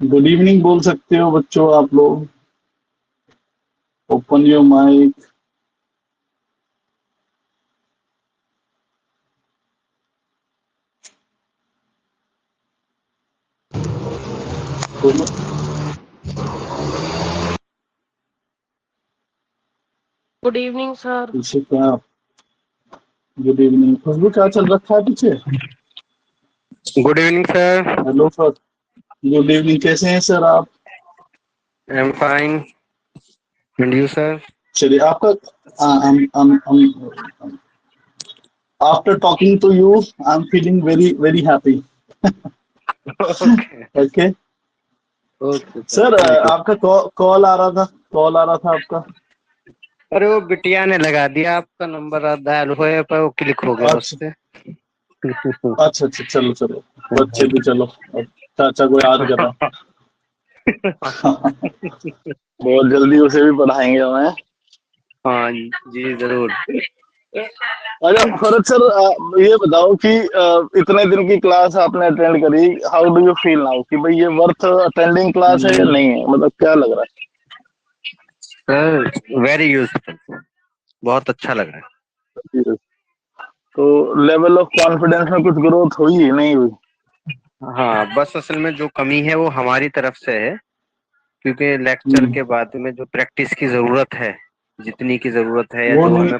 Good evening बोल सकते हो बच्चों आप लोग। Open your mic. Good evening sir. पीछे क्या? Good evening. खुशबू क्या चल रखा है पीछे? Good evening sir. Hello sir. Good evening, कैसे हैं सर आप? I am fine and you sir? चलिए आपका after talking to you I am feeling very very happy. Okay okay okay sir, sir. आपका कॉल आ रहा था, कॉल आ रहा था आपका। अरे वो बिटिया ने लगा दिया, आपका नंबर डायल हुए पर वो क्लिक हो गया उस अच्छा पे। अच्छा अच्छा, चलो चलो, बच्चे भी चलो, अब चाचा को याद कर रहा हूँ। बहुत जल्दी उसे भी पढ़ाएंगे हमें। हाँ जी जरूर। अच्छा भरत सर, ये बताओ कि इतने दिन की क्लास आपने अटेंड करी, how do you feel now कि भाई ये वर्थ अटेंडिंग क्लास है या नहीं है, मतलब क्या लग रहा सर वेरी यूजफुल, बहुत अच्छा लग रहा है? तो लेवल ऑफ कॉन्फिडेंस में कुछ ग्रोथ हुई नहीं हुई? है। हाँ बस असल में जो कमी है वो हमारी तरफ से है, क्योंकि लेक्चर के बाद में जो प्रैक्टिस की जरूरत है, जितनी की जरूरत है या वो जो नहीं। हमें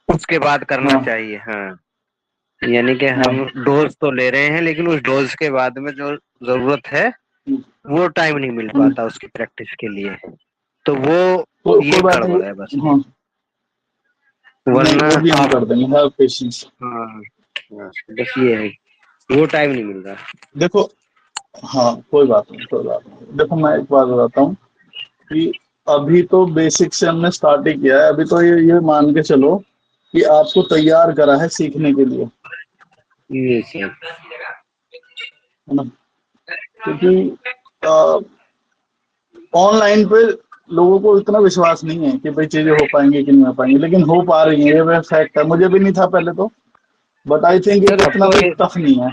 उसके बाद करना हाँ चाहिए। हाँ यानी कि हाँ। हम डोज तो ले रहे हैं, लेकिन उस डोज के बाद में जो जरूरत है वो टाइम नहीं मिल पाता उसकी प्रैक्टिस के लिए। तो वो ये कोई बात नहीं। गड़बड़ है बस। हाँ, नहीं वरना वो भी हम आप कर देंगे, हैव पेशेंस। हाँ हाँ, बस ये है, वो टाइम नहीं मिल रहा। देखो, हाँ कोई बात नहीं, कोई बात नहीं। देखो मैं एक बात बताता हूँ कि अभी तो बेसिक से हमने स्टार्ट ही किया है। अभी तो ये मान के चलो कि आपको तैयार करा है सीखने के लिए, ये सर। है ना? क्योंकि ऑनलाइन पे लोगों को इतना विश्वास नहीं है कि भाई चीजें हो पाएंगी कि नहीं हो पाएंगी, लेकिन हो पा रही है, ये फैक्ट है। मुझे भी नहीं था पहले तो, बट आई थिंक सर अब इतना तो भी टफ नहीं है।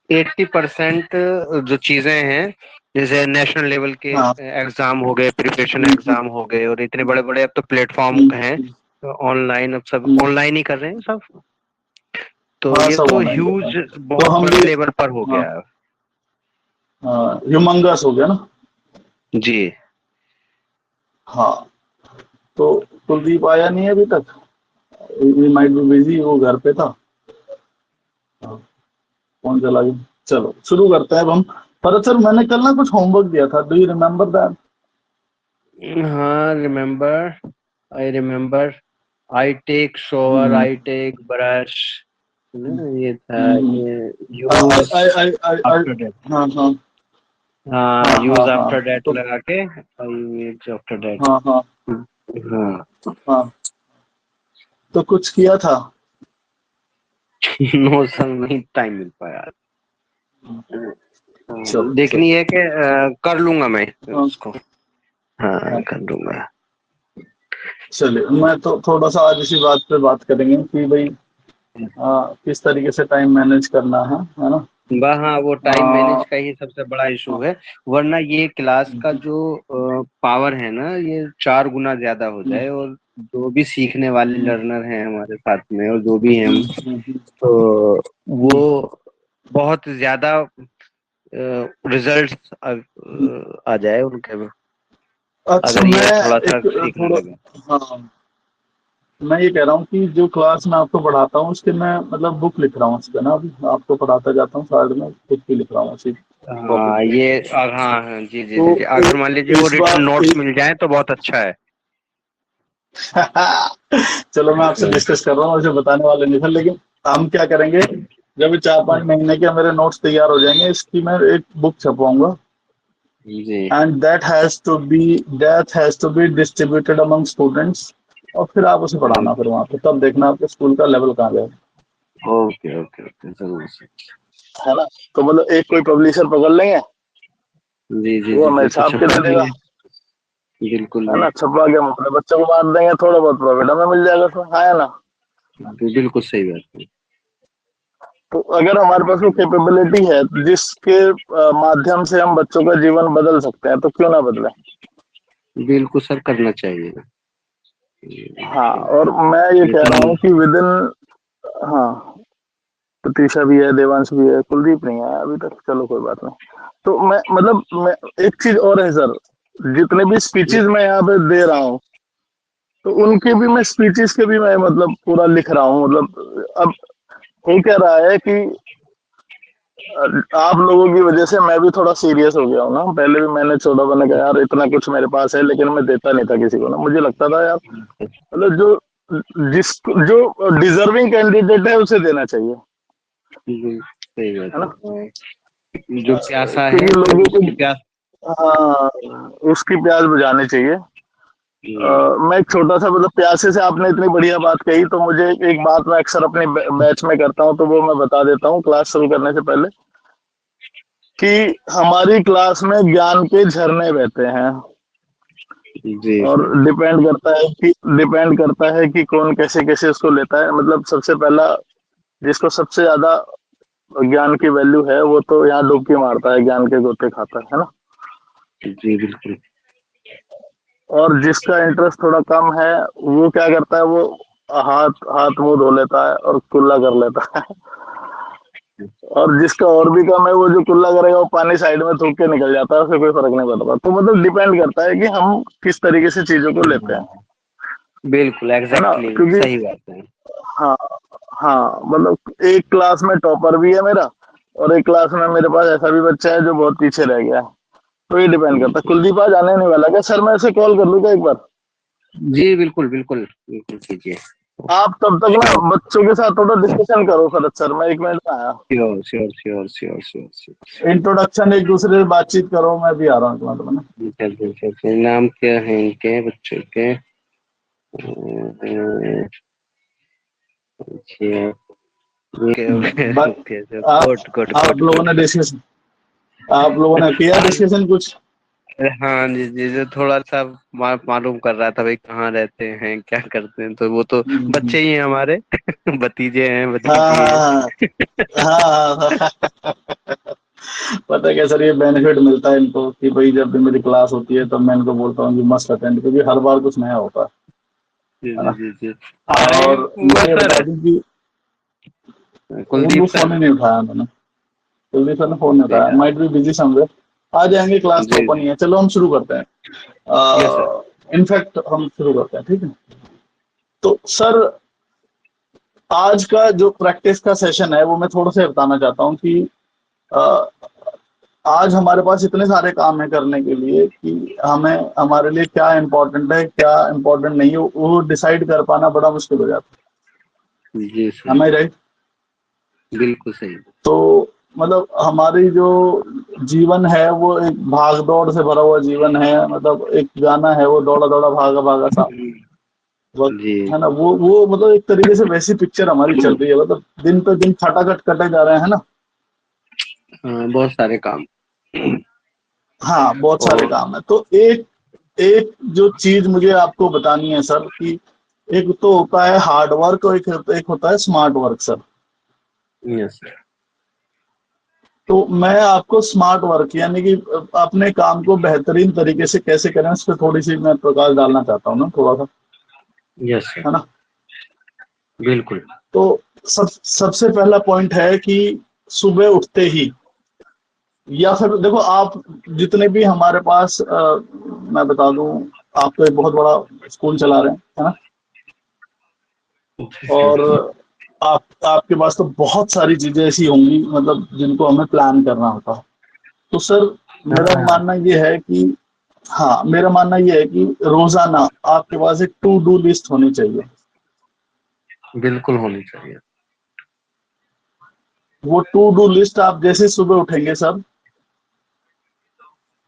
80% जो चीजें हैं, जैसे नेशनल लेवल के हाँ। एग्जाम हो गए, प्रिपरेशन हम्म, एग्जाम हो गए, और इतने बड़े बड़े अब तो प्लेटफॉर्म हम्म, हैं ऑनलाइन, अब सब हम्म। ऑनलाइन ही कर रहे हैं सब। तो हाँ ये सब तो ऑनलाइन कर रहे ह्यूज, हैं। तो बहुत हम बड़े भी, लेवल पर हो हाँ गया है। हाँ, ह्यूमंगस हो गया ना। जी हाँ, तो कुलदीप आया नहीं है अभी तक, ही माइट बी बिजी, वो घर पे था। हाँ, फोन चला गया। चलो शुरू करते हैं अब हम। पर सर मैंने कल ना कुछ होमवर्क दिया था, डू यू रिमेम्बर दैट? हाँ, I remember, I take shower, I take brush, ये था, ये use I I I I. After that. हाँ हाँ हाँ हाँ हाँ यूज हाँ। आफ्टर दैट तो लगा के, यूज आफ्टर दैट। हाँ हाँ हाँ। हाँ, तो कुछ किया था? नो सर, नहीं टाइम मिल पाया। चलो चलो। देखनी है कि कर लूंगा मैं हाँ उसको। हाँ हाँ। कर लूंगा। चलिए, मैं तो थोड़ा सा आज इसी बात पे बात करेंगे कि भाई किस तरीके से टाइम मैनेज करना है ना? हाँ वो टाइम मैनेज आ, का ही सबसे बड़ा इशू हाँ, है। वरना ये क्लास का जो पावर है ना, ये 4 गुना ज्यादा हो जाए, और जो भी सीखने वाले लर्नर हैं हमारे साथ में, और जो भी हैं हम, तो वो बहुत ज्यादा रिजल्ट आ जाए उनके में, अच्छा अगर मैं ये थोड़ा सा एक सीखने थोड़ा, लगे। हाँ मैं ये कह रहा हूँ कि जो क्लास में आपको पढ़ाता हूँ उसके मैं मतलब बुक लिख रहा हूँ उस पे ना, अभी आपको पढ़ाता जाता हूँ, साइड में बुक भी लिख रहा हूँ उसी टॉपिक हाँ पे। ये हाँ हाँ जी जी तो जी जी, अगर मान लीजिए वो इस रिटर्न बार नोट्स मिल जाए तो बहुत अच्छा है। चलो मैं आपसे डिस्कस कर रहा हूँ, उसे बताने वाले नहीं थे, लेकिन हम क्या करेंगे, जब ये 4-5 महीने के मेरे नोट्स तैयार हो जाएंगे, इसकी मैं एक बुक छपवाऊंगा, जी and that has to be distributed among students. और फिर आप उसे पढ़ाना, फिर वहां पे तब देखना आपके स्कूल का लेवल कहाँ गया, ओके ओके ओके जरूर से। है ना? तो मतलब एक कोई पब्लिशर पकड़ लेंगे, जी जी वो जी हमें जी, तो छाप के छपवा दे देगा। देंगे। बिल्कुल है ना, छपवा के हम अपने बच्चों को बांट देंगे, थोड़ा बहुत प्रॉफिट हमें मिल जाएगा उसमें, हाँ है ना। बिल्कुल सही बात है। तो अगर हमारे पास वो कैपेबिलिटी है जिसके माध्यम से हम बच्चों का जीवन बदल सकते हैं, तो क्यों ना बदले। बिल्कुल सर, करना चाहिए। हाँ, और मैं ये कह रहा हूँ कि विद इन, हाँ, प्रतीक्षा भी है, देवांश भी है, कुलदीप नहीं है अभी तक, चलो कोई बात नहीं। तो मैं मतलब मैं एक चीज और है सर, जितने भी स्पीचेस मैं यहाँ पे दे रहा हूँ, तो उनके भी मैं स्पीचेस के भी मैं मतलब पूरा लिख रहा हूँ। मतलब अब हो क्या रहा है कि आप लोगों की वजह से मैं भी थोड़ा सीरियस हो गया हूँ ना। पहले भी मैंने छोटा, मैंने कहा यार इतना कुछ मेरे पास है, लेकिन मैं देता नहीं था किसी को ना। मुझे लगता था यार मतलब जिस जो डिजर्विंग कैंडिडेट है उसे देना चाहिए, सही है ना। बात है। जो प्यासा है क्योंकि लोगों उसकी प्यास। को, हाँ, उसकी प्यास बुझानी चाहिए। मैं एक छोटा सा मतलब प्यासे से आपने इतनी बढ़िया बात कही, तो मुझे एक बात मैं अक्सर अपने बैच में करता हूँ, तो वो मैं बता देता हूँ क्लास शुरू करने से पहले, कि हमारी क्लास में ज्ञान के झरने बहते हैं। जी और सर। डिपेंड करता है कि कौन कैसे कैसे उसको लेता है। मतलब सबसे पहला, जिसको सबसे ज्यादा ज्ञान की वैल्यू है, वो तो यहाँ डुबकी मारता है, ज्ञान के गोते खाता है ना। जी बिल्कुल। और जिसका इंटरेस्ट थोड़ा कम है, वो क्या करता है, वो हाथ हाथ मुंह धो लेता है और कुल्ला कर लेता है। और जिसका और भी कम है, वो जो कुल्ला करेगा वो पानी साइड में थूक के निकल जाता है, उससे कोई फर्क नहीं पड़ता। तो मतलब डिपेंड करता है कि हम किस तरीके से चीजों को लेते हैं, बिल्कुल है ना। एग्जैक्टली क्योंकि सही बात है। हाँ, हाँ, मतलब एक क्लास में टॉपर भी है मेरा, और एक क्लास में मेरे पास ऐसा भी बच्चा है जो बहुत पीछे रह गया है। तो ये डिपेंड करता है। कुलदीप आज आने नहीं वाला क्या सर? मैं उसे कॉल कर लूँ क्या एक बार? जी बिल्कुल बिल्कुल बिल्कुल कीजिए। आप तब तक ना बच्चों के साथ थोड़ा डिस्कशन करो सर। सर मैं 1 मिनट में आया। Sure sure sure sure sure sure. Introduction, एक दूसरे से बातचीत करो, मैं भी आ रहा हूँ 1 मिनट में ना। चल चल चल चल। नाम क्या है इनके बच्चों के? Okay okay but okay. आप गुड गुड आप गुड लोगों गुड ने गुड। डिस्कशन आप लोगों ने किया डिस्कशन कुछ? हाँ जी जी जी, थोड़ा सा मालूम कर रहा था भाई कहाँ रहते हैं क्या करते हैं, तो वो तो हम्म, बच्चे ही हैं हमारे भतीजे हैं हाँ, भतीजी हैं। हाँ, हाँ, हाँ, हाँ। पता है क्या सर, ये बेनिफिट मिलता है इनको कि भाई जब भी मेरी क्लास होती है तो मैं इनको बोलता हूँ कि मस्ट अटेंड, क्योंकि हर बार कुछ नया होता जी है जी ना। जी जी। अरे और वो मैं ये बता सर, दूं कि वो कुलदीप फोन सर। ही नहीं उठाया मैंने। कुलदीप सर ने फोन नहीं जी उठाया, माइट भी बिजी समवेयर। आ जाएंगे, क्लास तो जी ओपन ही है। चलो हम शुरू करते हैं। Yes sir. इनफैक्ट हम शुरू करते हैं, ठीक है। तो सर, आज का जो प्रैक्टिस का सेशन है वो मैं थोड़ा सा बताना चाहता हूँ कि अ, आज हमारे पास इतने सारे काम है करने के लिए कि हमें हमारे लिए क्या इम्पोर्टेंट है, क्या इम्पोर्टेंट नहीं है, वो डिसाइड कर पाना बड़ा मुश्किल हो जाता जी है। सर हमें राइट। बिल्कुल सही। तो मतलब हमारी जो जीवन है वो एक भाग दौड़ से भरा हुआ जीवन है। मतलब एक गाना है, वो दौड़ा दौड़ा भागा भागा सा वक्त, जी है ना। वो मतलब एक तरीके से वैसी पिक्चर हमारी चल रही है। मतलब दिन पे दिन खटाखट कटे जा रहे हैं ना। हाँ, बहुत सारे काम। हाँ, बहुत सारे और काम है। तो एक एक जो चीज मुझे आपको बतानी है सर, कि एक तो होता है हार्ड वर्क और एक होता है smart work sir. Yes sir. तो मैं आपको स्मार्ट वर्क यानी कि अपने काम को बेहतरीन तरीके से कैसे करें, उस पर थोड़ी सी मैं प्रकाश डालना चाहता हूँ ना, थोड़ा सा, यस सर है ना। बिल्कुल। तो सबसे पहला पॉइंट है कि सुबह उठते ही, या फिर देखो आप जितने भी हमारे पास मैं बता दूं, आप तो एक बहुत बड़ा स्कूल चला रहे हैं, है ना। और आपके पास तो बहुत सारी चीजें ऐसी होंगी मतलब जिनको हमें प्लान करना होता है। तो सर मेरा हाँ मानना ये है कि, हाँ, मेरा मानना ये है कि रोजाना आपके पास एक टू डू लिस्ट होनी चाहिए। बिल्कुल होनी चाहिए। वो टू डू लिस्ट आप जैसे सुबह उठेंगे सर,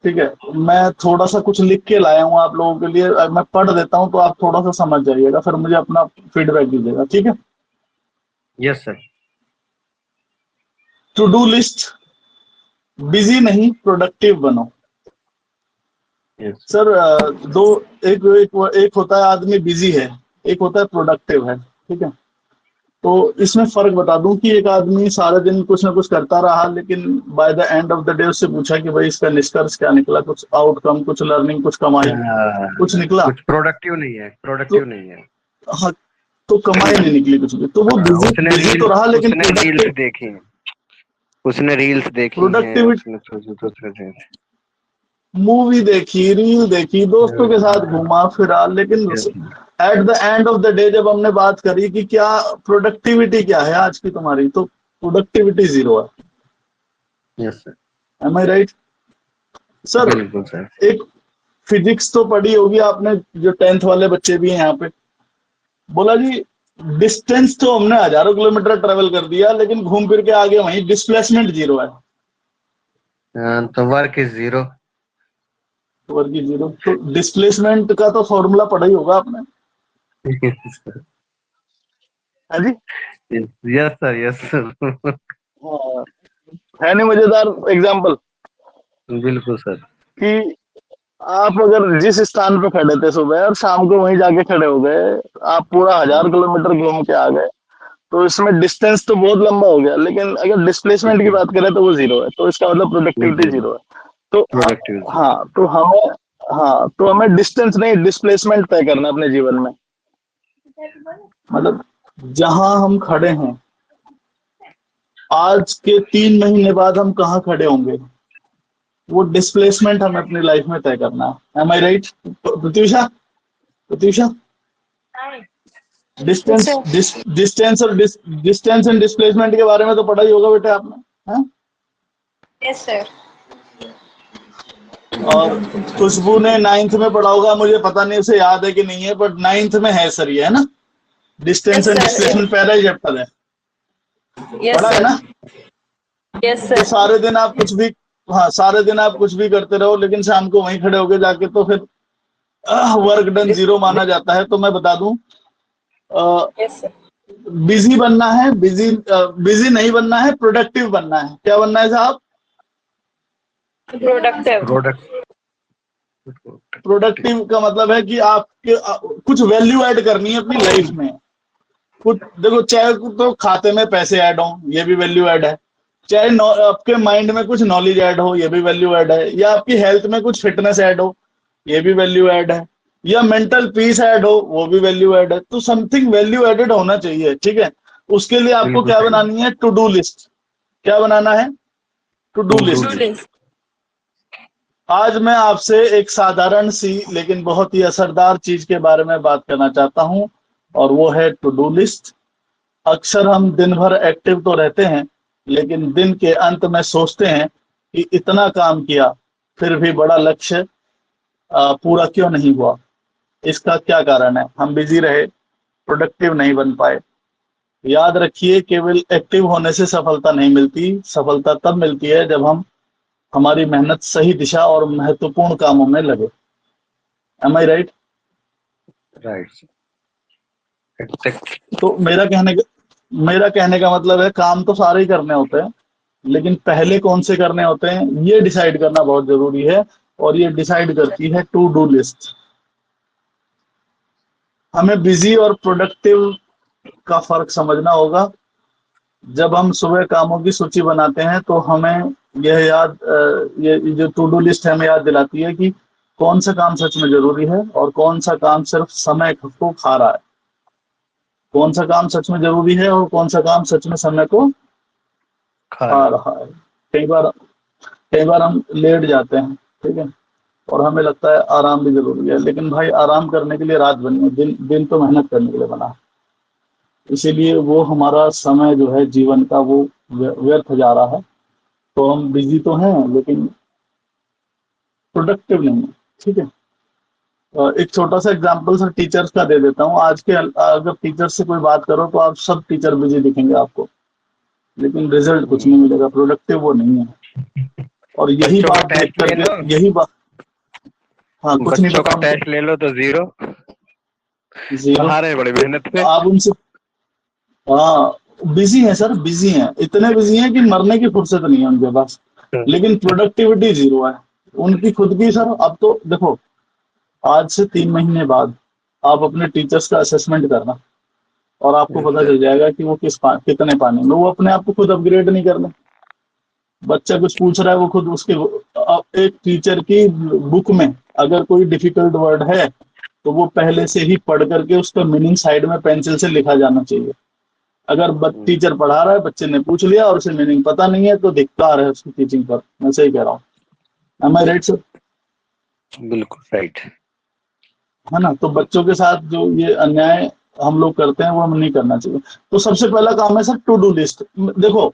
ठीक है, मैं थोड़ा सा कुछ लिख के लाया हूँ आप लोगों के लिए, मैं पढ़ देता हूँ तो आप थोड़ा सा समझ जाइएगा, फिर मुझे अपना फीडबैक दीजिएगा, ठीक है। Yes sir. To do list, busy नहीं प्रोडक्टिव बनो। Yes. सर दो, एक एक होता है आदमी बिजी है, एक होता है प्रोडक्टिव है, ठीक है। तो इसमें फर्क बता दूं कि एक आदमी सारे दिन कुछ ना कुछ करता रहा, लेकिन by the end of the day उससे पूछा कि भाई इसका निष्कर्ष क्या निकला, कुछ आउटकम, कुछ लर्निंग, कुछ कमाई, कुछ निकला, कुछ प्रोडक्टिव नहीं है, तो प्रोडक्टिव नहीं है। हाँ, तो कमाई नहीं निकली कुछ भी, तो वो बिजी बिजी तो रहा लेकिन उसने रील्स देखी हैं, उसने रील्स देखी हैं, प्रोडक्टिविटी, उसने दूसरे से। मूवी देखी, रील देखी, दोस्तों के साथ घूमा फिरा, लेकिन Yes. At the end of the day जब हमने बात करी कि क्या प्रोडक्टिविटी क्या है आज की तुम्हारी, तो प्रोडक्टिविटी जीरो है। Yes, sir. M I right sir? बिल्कुल सर। एक फिजिक्स तो पढ़ी होगी आपने, जो 10th वाले बच्चे भी हैं यहाँ पे, बोला जी डिस्टेंस तो हमने हजारों किलोमीटर ट्रेवल कर दिया, लेकिन घूम फिर के आगे वहीं डिस्प्लेसमेंट जीरो है। तो work is zero. Work is zero, तो डिस्प्लेसमेंट का तो फॉर्मूला पढ़ा ही होगा आपने, है जी? Yes sir, yes sir. हाँ, है नहीं मजेदार एग्जाम्पल बिल्कुल सर। कि आप अगर जिस स्थान पे खड़े थे सुबह और शाम को वहीं जाके खड़े हो गए, आप पूरा 1000 किलोमीटर घूम के आ गए, तो इसमें डिस्टेंस तो बहुत लंबा हो गया, लेकिन अगर डिस्प्लेसमेंट की बात करें तो वो जीरो है, तो इसका मतलब प्रोडक्टिविटी जीरो है। तो प्रोडक्टिव। हाँ, तो हमें, हाँ, तो हमें डिस्टेंस नहीं डिस्प्लेसमेंट तय करना अपने जीवन में। मतलब जहां हम खड़े हैं, आज के 3 महीने बाद हम कहाँ खड़े होंगे, वो डिस्प्लेसमेंट हमें अपनी लाइफ में तय करना है। Am I right Pratyusha? Pratyusha, distance distance और डिस्टेंस एंड डिस्प्लेसमेंट के बारे में तो पढ़ा ही होगा बेटे आपने, हाँ? Yes sir. और खुशबू ने 9th में पढ़ा होगा, मुझे पता नहीं उसे याद है कि नहीं है, बट 9th में है सर, ये है ना, डिस्टेंस एंड डिस्प्लेसमेंट पहला ही चैप्टर है, पढ़ा है ना? यस तो सर। सारे दिन आप कुछ भी, हाँ, सारे दिन आप कुछ भी करते रहो, लेकिन शाम को वहीं खड़े होके जाके तो फिर वर्क डन जीरो माना जाता है। तो मैं बता दूं, यस सर। बिजी बनना है, बिजी नहीं बनना है, प्रोडक्टिव बनना है। क्या बनना है साहब? प्रोडक्टिव। प्रोडक्टिव का मतलब है कि आपके कुछ वैल्यू ऐड करनी है अपनी लाइफ में। कुछ देखो, चाहे तो खाते में पैसे ऐड हो, ये भी वैल्यू ऐड है, चाहे आपके माइंड में कुछ नॉलेज ऐड हो, ये भी वैल्यू ऐड है, या आपकी हेल्थ में कुछ फिटनेस ऐड हो, ये भी वैल्यू ऐड है, या मेंटल पीस ऐड हो, वो भी वैल्यू ऐड है। तो समथिंग वैल्यू एडेड होना चाहिए, ठीक है। उसके लिए आपको क्या बनानी है? To do list. क्या बनाना है? To do list. आज मैं आपसे एक साधारण सी लेकिन बहुत ही असरदार चीज के बारे में बात करना चाहता हूं, और वो है टू डू लिस्ट। अक्सर हम दिन भर एक्टिव तो रहते हैं, लेकिन दिन के अंत में सोचते हैं कि इतना काम किया, फिर भी बड़ा लक्ष्य पूरा क्यों नहीं हुआ। इसका क्या कारण है? हम बिजी रहे, प्रोडक्टिव नहीं बन पाए। याद रखिए, केवल एक्टिव होने से सफलता नहीं मिलती। सफलता तब मिलती है जब हम हमारी मेहनत सही दिशा और महत्वपूर्ण कामों में लगे। M I right? राइट। तो मेरा कहने का मतलब है, काम तो सारे ही करने होते हैं, लेकिन पहले कौन से करने होते हैं ये डिसाइड करना बहुत जरूरी है, और ये डिसाइड करती है टू डू लिस्ट। हमें बिजी और प्रोडक्टिव का फर्क समझना होगा। जब हम सुबह कामों की सूची बनाते हैं, तो हमें यह ये जो टू डू लिस्ट है हमें याद दिलाती है कि कौन सा काम सच में जरूरी है और कौन सा काम सिर्फ समय को खा रहा है। कौन सा काम सच में जरूरी है और कौन सा काम सच में समय को खा रहा है। कई बार हम लेट जाते हैं, ठीक है, और हमें लगता है आराम भी जरूरी है, लेकिन भाई आराम करने के लिए रात बनी है, दिन तो मेहनत करने के लिए बना है। इसीलिए वो हमारा समय जो है जीवन का, वो व्यर्थ जा रहा है। तो हम बिजी तो हैं, लेकिन प्रोडक्टिव नहीं है, ठीक है। एक छोटा सा एग्जांपल सर टीचर्स का दे देता हूँ। आज के अगर टीचर से कोई बात करो तो आप सब टीचर बिजी दिखेंगे आपको, लेकिन रिजल्ट कुछ नहीं मिलेगा, प्रोडक्टिव वो नहीं है। और यही बात देख करके, यही बात, हाँ, कुछ नहीं पता, टेस्ट ले लो तो जीरो जीरो। बड़ी मेहनत पे। आप उनसे, हाँ, बिजी है सर, बिजी हैं, इतने बिजी हैं कि मरने की फुर्सत नहीं है उनके पास, लेकिन प्रोडक्टिविटी जीरो है। उनकी खुद की सर, अब तो देखो, आज से 3 महीने बाद आप अपने टीचर्स का असेसमेंट करना और आपको Yes, पता sir. चल जाएगा कि वो कितने पानी में। वो अपने आप को खुद अपग्रेड नहीं करना। बच्चा कुछ पूछ रहा है, वो खुद उसके, अब एक टीचर की बुक में अगर कोई डिफिकल्ट वर्ड है तो वो पहले से ही पढ़ करके उसका मीनिंग साइड में पेंसिल से लिखा जाना चाहिए। अगर टीचर पढ़ा रहा है, बच्चे ने पूछ लिया और उसे मीनिंग पता नहीं है, तो धिक्कार है उसकी टीचिंग पर। मैं सही कह रहा हूँ? M I right sir? बिल्कुल राइट। है ना? तो बच्चों के साथ जो ये अन्याय हम लोग करते हैं वो हमें नहीं करना चाहिए। तो सबसे पहला काम है सर टू डू लिस्ट। देखो,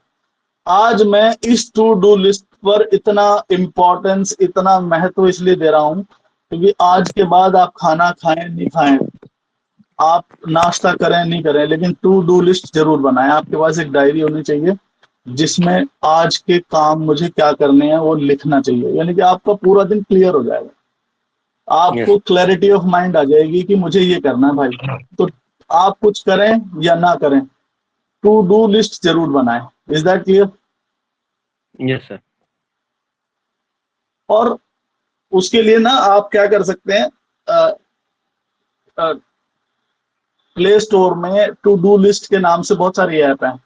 आज मैं इस टू डू लिस्ट पर इतना इम्पोर्टेंस, इतना महत्व इसलिए दे रहा हूं क्योंकि आज के बाद आप खाना खाएं नहीं खाएं, आप नाश्ता करें नहीं करें, लेकिन टू डू लिस्ट जरूर बनाएं। आपके पास एक डायरी होनी चाहिए जिसमें आज के काम मुझे क्या करने हैं वो लिखना चाहिए, यानी कि आपका पूरा दिन क्लियर हो जाएगा। Yes. आपको क्लैरिटी ऑफ माइंड आ जाएगी कि मुझे ये करना है भाई। तो आप कुछ करें या ना करें, टू डू लिस्ट जरूर बनाएं। Is that clear? Yes, sir. और उसके लिए ना आप क्या कर सकते हैं, प्ले स्टोर में टू डू लिस्ट के नाम से बहुत सारी ऐप हैं,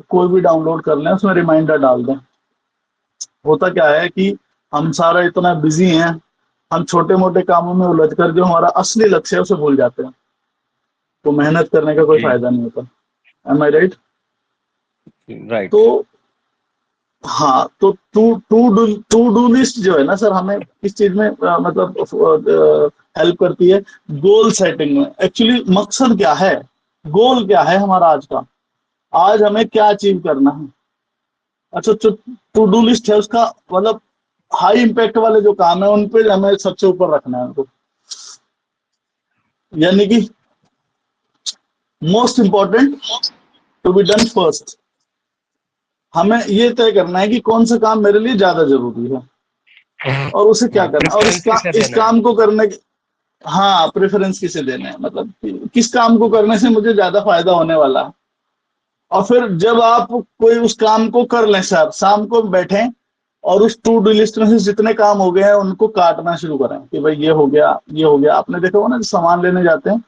कोई भी डाउनलोड कर लें, उसमें रिमाइंडर डाल दें। होता क्या है कि हम सारा इतना बिजी हैं, हम छोटे मोटे कामों में उलझ कर जो हमारा असली लक्ष्य है उसे भूल जाते हैं, तो मेहनत करने का कोई जी। फायदा नहीं होता। M I right? राइट। तो हाँ, तो टू डू लिस्ट जो है ना सर, हमें किस चीज में मतलब हेल्प करती है? गोल सेटिंग में। एक्चुअली मकसद क्या है, गोल क्या है हमारा आज का, आज हमें क्या अचीव करना है। अच्छा, जो टू डू लिस्ट है उसका मतलब हाई इम्पैक्ट वाले जो काम है उन पे हमें सबसे ऊपर रखना है उनको, यानी कि most important to be done first. हमें ये तय करना है कि कौन सा काम मेरे लिए ज्यादा जरूरी है और उसे क्या करना है, और प्रेफरेंस किसे इस देना है? काम को करने के, हाँ, प्रेफरेंस किसे देना है, मतलब किस काम को करने से मुझे ज्यादा फायदा होने वाला है। और फिर जब आप कोई उस काम को कर लें सर, शाम को बैठें और उस टू डू लिस्ट में से जितने काम हो गए हैं उनको काटना शुरू करें कि भाई ये हो गया, ये हो गया। आपने देखा होगा ना, सामान लेने जाते हैं,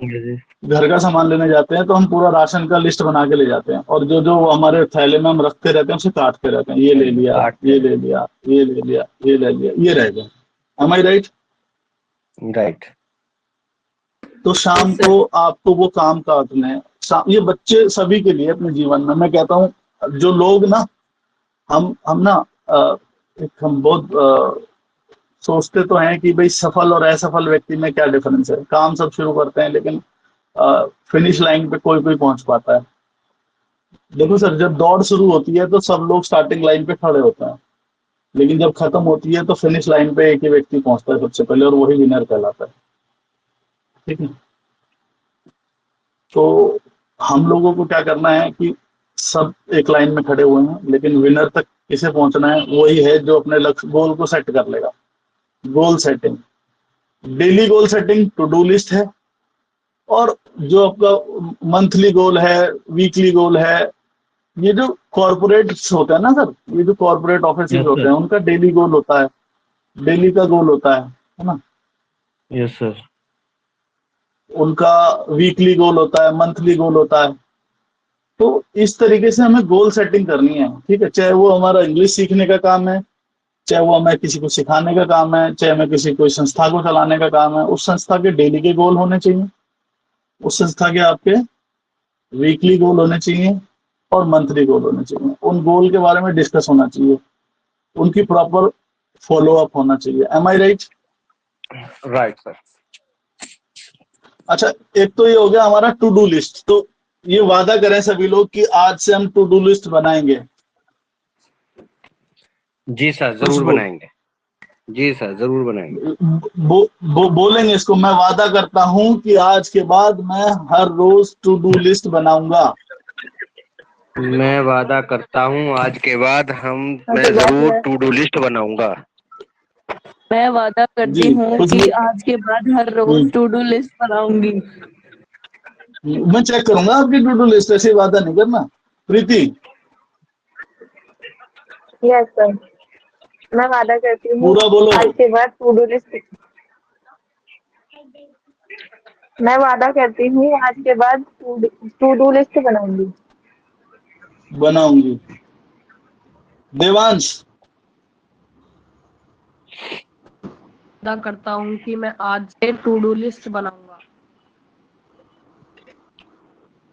जी। घर का सामान लेने जाते हैं तो हम पूरा राशन का लिस्ट बना के ले जाते हैं, और जो जो हमारे थैले में हम रखते रहते हैं उसे काटते रहते हैं, ये ले लिया, काटते ये हैं। ले लिया, ये ले लिया, ये ले लिया, ये रह गया। M I right? राइट। तो शाम Yes, sir. को आपको वो काम काटने हैं। ये बच्चे सभी के लिए अपने जीवन में मैं कहता हूँ, जो लोग ना, हम ना हम बहुत सोचते तो हैं कि भाई सफल और असफल व्यक्ति में क्या डिफरेंस है, काम सब शुरू करते हैं लेकिन फिनिश लाइन पे कोई कोई पहुंच पाता है। देखो सर, जब दौड़ शुरू होती है तो सब लोग स्टार्टिंग लाइन पे खड़े होते हैं, लेकिन जब खत्म होती है तो फिनिश लाइन पे एक ही व्यक्ति पहुंचता है सबसे पहले, और वही विनर कहलाता है। ठीक है? तो हम लोगों को क्या करना है कि सब एक लाइन में खड़े हुए हैं, लेकिन विनर तक किसे पहुंचना है, वही है जो अपने लक्ष्य गोल को सेट कर लेगा। Goal setting, daily goal setting to do list है, और जो आपका मंथली गोल है, वीकली गोल है, ये जो कॉर्पोरेट होता है ना सर, ये जो कॉर्पोरेट ऑफिस यस होते सर। हैं उनका डेली गोल होता है, डेली का गोल होता है ना? Yes sir. उनका वीकली गोल होता है, मंथली गोल होता है। तो इस तरीके से हमें गोल सेटिंग करनी है। ठीक है? चाहे वो हमारा इंग्लिश सीखने का काम है, चाहे वो हमें किसी को सिखाने का काम है, चाहे हमें किसी कोई संस्था को चलाने का काम है, उस संस्था के डेली के गोल होने चाहिए, उस संस्था के आपके वीकली गोल होने चाहिए और मंथली गोल होने चाहिए। उन गोल के बारे में डिस्कस होना चाहिए, उनकी प्रॉपर फॉलो अप होना चाहिए। M I right? Right sir. अच्छा, एक तो ये हो गया हमारा टू डू लिस्ट। तो ये वादा करें सभी लोग कि आज से हम टू डू लिस्ट बनाएंगे। जी सर, कुछ जरूर बनाएंगे। जी सर, जरूर बनाएंगे। बोलेंगे इसको, मैं वादा करता हूं कि आज के बाद मैं हर रोज टू डू लिस्ट बनाऊंगा। मैं वादा करता हूँ आज के बाद मैं जरूर टू डू लिस्ट बनाऊंगा। मैं वादा करती जी, हूँ कुछ कि भी। आज के बाद हर रोज टू डू लिस्ट बनाऊंगी। मैं चेक करूंगा आपकी टू डू लिस्ट, ऐसे वादा नहीं करना। प्रीति, यस सर। मैं वादा करती हूँ पूरा बोलो। आज के बाद टू डू लिस्ट मैं वादा करती हूँ आज के बाद टू डू लिस्ट बनाऊंगी। बनाऊंगी। देवांश। वादा करता हूँ कि मैं आज से टू डू लिस्ट बनाऊंगा।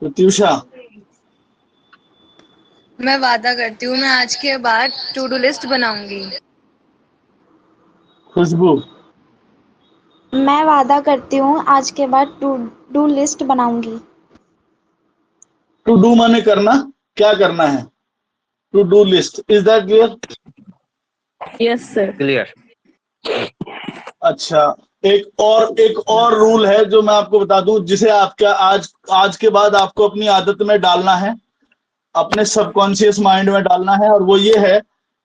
प्रत्युषा। मैं वादा करती हूँ मैं आज के बाद टू डू लिस्ट बनाऊंगी। खुशबू। मैं वादा करती हूँ आज के बाद टू डू लिस्ट बनाऊंगी। टू डू माने करना, क्या करना है? To do list, is that clear? Yes sir. Clear. अच्छा, एक और रूल है जो मैं आपको बता दूं, जिसे आपका आज के बाद आपको अपनी आदत में डालना है, अपने सबकॉन्शियस माइंड में डालना है, और वो ये है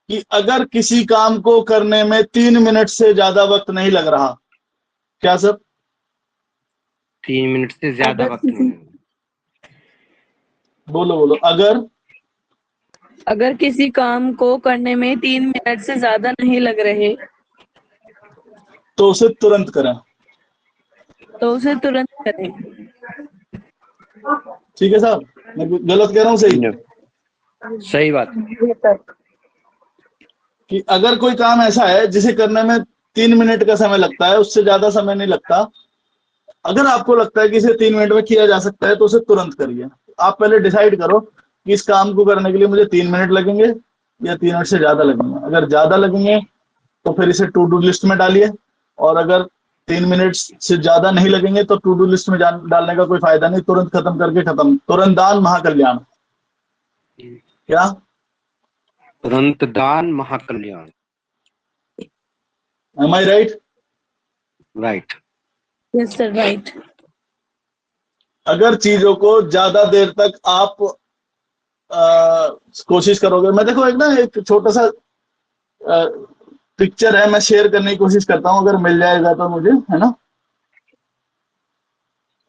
कि अगर किसी काम को करने में 3 मिनट से ज्यादा वक्त नहीं लग रहा, क्या सर? 3 मिनट से ज्यादा अगर वक्त नहीं लगा। बोलो बोलो। अगर किसी काम को करने में 3 मिनट से ज्यादा नहीं लग रहे तो उसे तुरंत करें। तो उसे तुरंत करें। ठीक है साहब, मैं गलत कह रहा हूं? सही? सही बात। जी सर। कि अगर कोई काम ऐसा है जिसे करने में 3 मिनट का समय लगता है, उससे ज्यादा समय नहीं लगता, अगर आपको लगता है कि इसे 3 मिनट में किया जा सकता है तो उसे तुरंत करिए। आप पहले डिसाइड करो कि इस काम को करने के लिए मुझे 3 मिनट लगेंगे या 3 मिनट से ज्यादा लगेंगे। अगर ज्यादा लगेंगे तो फिर इसे टू डू लिस्ट में डालिए, और अगर 3 मिनट से ज्यादा नहीं लगेंगे तो टू डू लिस्ट में डालने का कोई फायदा नहीं, तुरंत खत्म करके खत्म। तुरंत दान महाकल्याण। क्या? तुरंत दान महाकल्याण। Am I right? Right. Yes sir right. अगर चीजों को ज्यादा देर तक आप कोशिश करोगे, मैं देखो एक छोटा सा पिक्चर है, मैं शेयर करने की कोशिश करता हूं, अगर मिल जाएगा तो मुझे, है ना?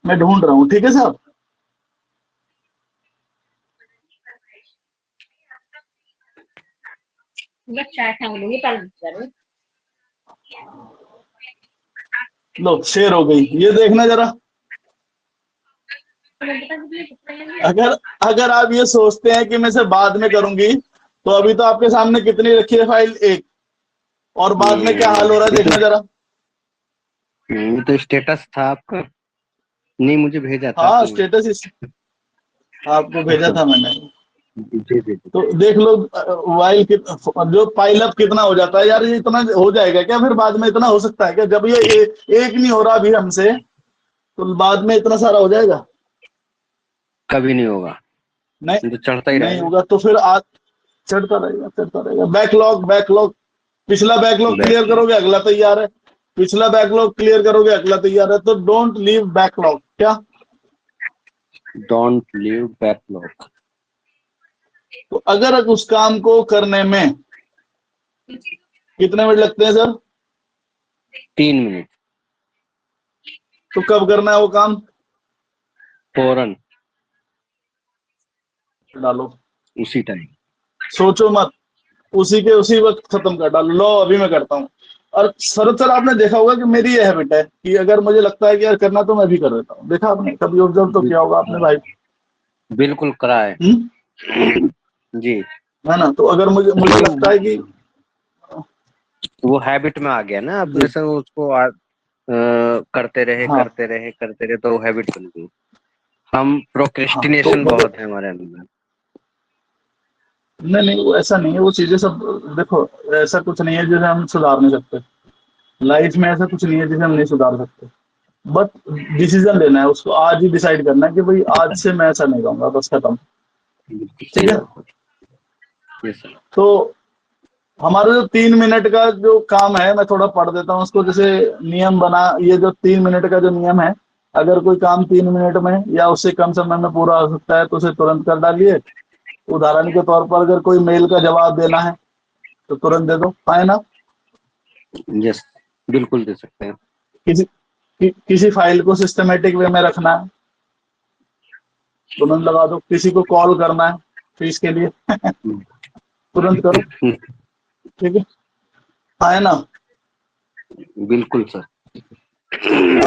मैं ढूंढ रहा हूँ, ठीक है साहब? लो, शेयर हो गई, ये देखना जरा। अगर अगर आप ये सोचते हैं कि मैं इसे बाद में करूंगी, तो अभी तो आपके सामने कितनी रखी है फाइल? एक। और बाद में क्या हाल हो रहा है देखना जरा। ये तो स्टेटस था आपका, नहीं मुझे भेजा था हाँ, आपने। स्टेटस आपको भेजा था मैंने। जी जी। तो देख लो जो पाइल अप कितना हो जाता है यार। ये इतना हो जाएगा क्या फिर बाद में? इतना हो सकता है क्या? जब ये एक नहीं हो रहा अभी हमसे, तो बाद में इतना सारा हो जाएगा? कभी नहीं होगा, नहीं, तो चढ़ता ही नहीं रहेगा। होगा तो फिर आज चढ़ता रहेगा, चढ़ता रहेगा। बैकलॉग पिछला बैकलॉग क्लियर करोगे, अगला तैयार है। पिछला बैकलॉग क्लियर करोगे, अगला तैयार है। तो डोंट लीव बैकलॉग। क्या? Don't leave backlog. तो अगर उस काम को करने में कितने मिनट लगते हैं सर? 3 मिनट। तो कब करना है वो काम? फौरन, डालो, उसी टाइम। सोचो मत, उसी वक्त खत्म कर डालो। लो, अभी मैं करता हूँ। और सर आपने देखा होगा कि मेरी ये हैबिट है कि अगर मुझे लगता है कि यार करना, तो मैं भी कर देता हूँ। देखा आपने कभी? ऑब्जर्व तो किया होगा आपने भाई। बिल्कुल करा है। जी। है ना? तो अगर मुझे लगता है कि वो हैबिट में आ गया ना अपने से, उसको करते रहे हाँ करते रहे करते रहे, तो वो हैबिट बन गई। हम हाँ, तो प्रोक्रेस्टिनेशन मतलब बहुत है हमारे अंदर। नहीं, वो ऐसा नहीं है। वो चीजें सब देखो, ऐसा कुछ नहीं है जिसे हम सुधार नहीं सकते। लाइफ में ऐसा कुछ नहीं है जिसे हम नहीं सुधार सकते। बट डिसीजन लेना है, उसको आज ही डिसाइड करना है कि भाई आज से मैं ऐसा नहीं रहूंगा, बस खत्म। ठीक है? Yes sir. तो हमारा जो 3 मिनट का जो काम है, मैं थोड़ा पढ़ देता हूँ उसको। जैसे नियम बना, ये जो 3 मिनट का जो नियम है, अगर कोई काम 3 मिनट में या उससे कम समय में पूरा हो सकता है तो उसे तुरंत कर डालिए। उदाहरण के तौर पर अगर कोई मेल का जवाब देना है तो तुरंत दे दो, है ना? यस, बिल्कुल दे सकते हैं। किसी फाइल को सिस्टमेटिक वे में रखना है, तुरंत लगा दो। किसी को कॉल करना है फीस के लिए तुरंत करो। ठीक है? है ना। बिल्कुल सर।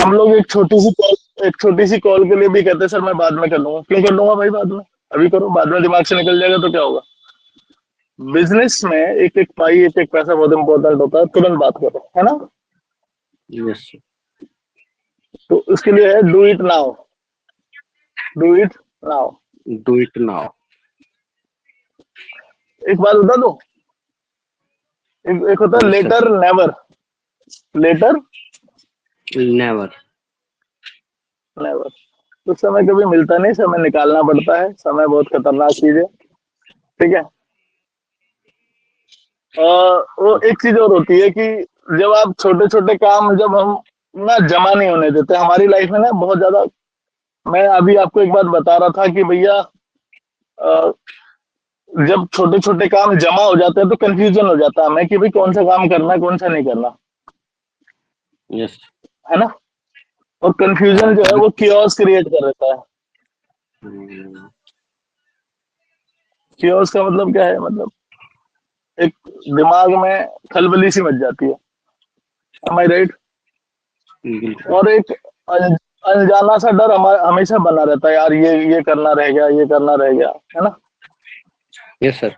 हम लोग एक छोटी सी कॉल के लिए भी कहते हैं सर मैं बाद में कर लूंगा। क्यों कर लूंगा भाई बाद में? अभी करो, बाद में दिमाग से निकल जाएगा तो क्या होगा। बिजनेस में एक एक पाई एक एक पैसा बहुत इंपॉर्टेंट होता है, तुरंत बात करो, है ना। यस तो उसके लिए है do it now, do it now. Do it now. एक बात बता दो, एक होता है Yes, sir. Later never, later never. Never. तो समय कभी मिलता नहीं, समय निकालना पड़ता है। समय बहुत खतरनाक चीज है, ठीक है। वो एक चीज और होती है कि जब आप छोटे छोटे काम, जब हम ना जमा नहीं होने देते हमारी लाइफ में ना बहुत ज्यादा। मैं अभी आपको एक बात बता रहा था कि भैया जब छोटे छोटे काम जमा हो जाते हैं तो कंफ्यूजन हो जाता है हमें कि भाई कौन सा काम करना है कौन सा नहीं करना, यस। है ना। और कंफ्यूजन जो है वो कियोस क्रिएट कर देता है। कियोस का मतलब क्या है? मतलब एक दिमाग में खलबली सी मच जाती है, am I right? बिल्कुल। और एक अनजाना सा डर हमेशा बना रहता है, यार ये करना रह गया, ये करना रह गया, है ना। Yes sir.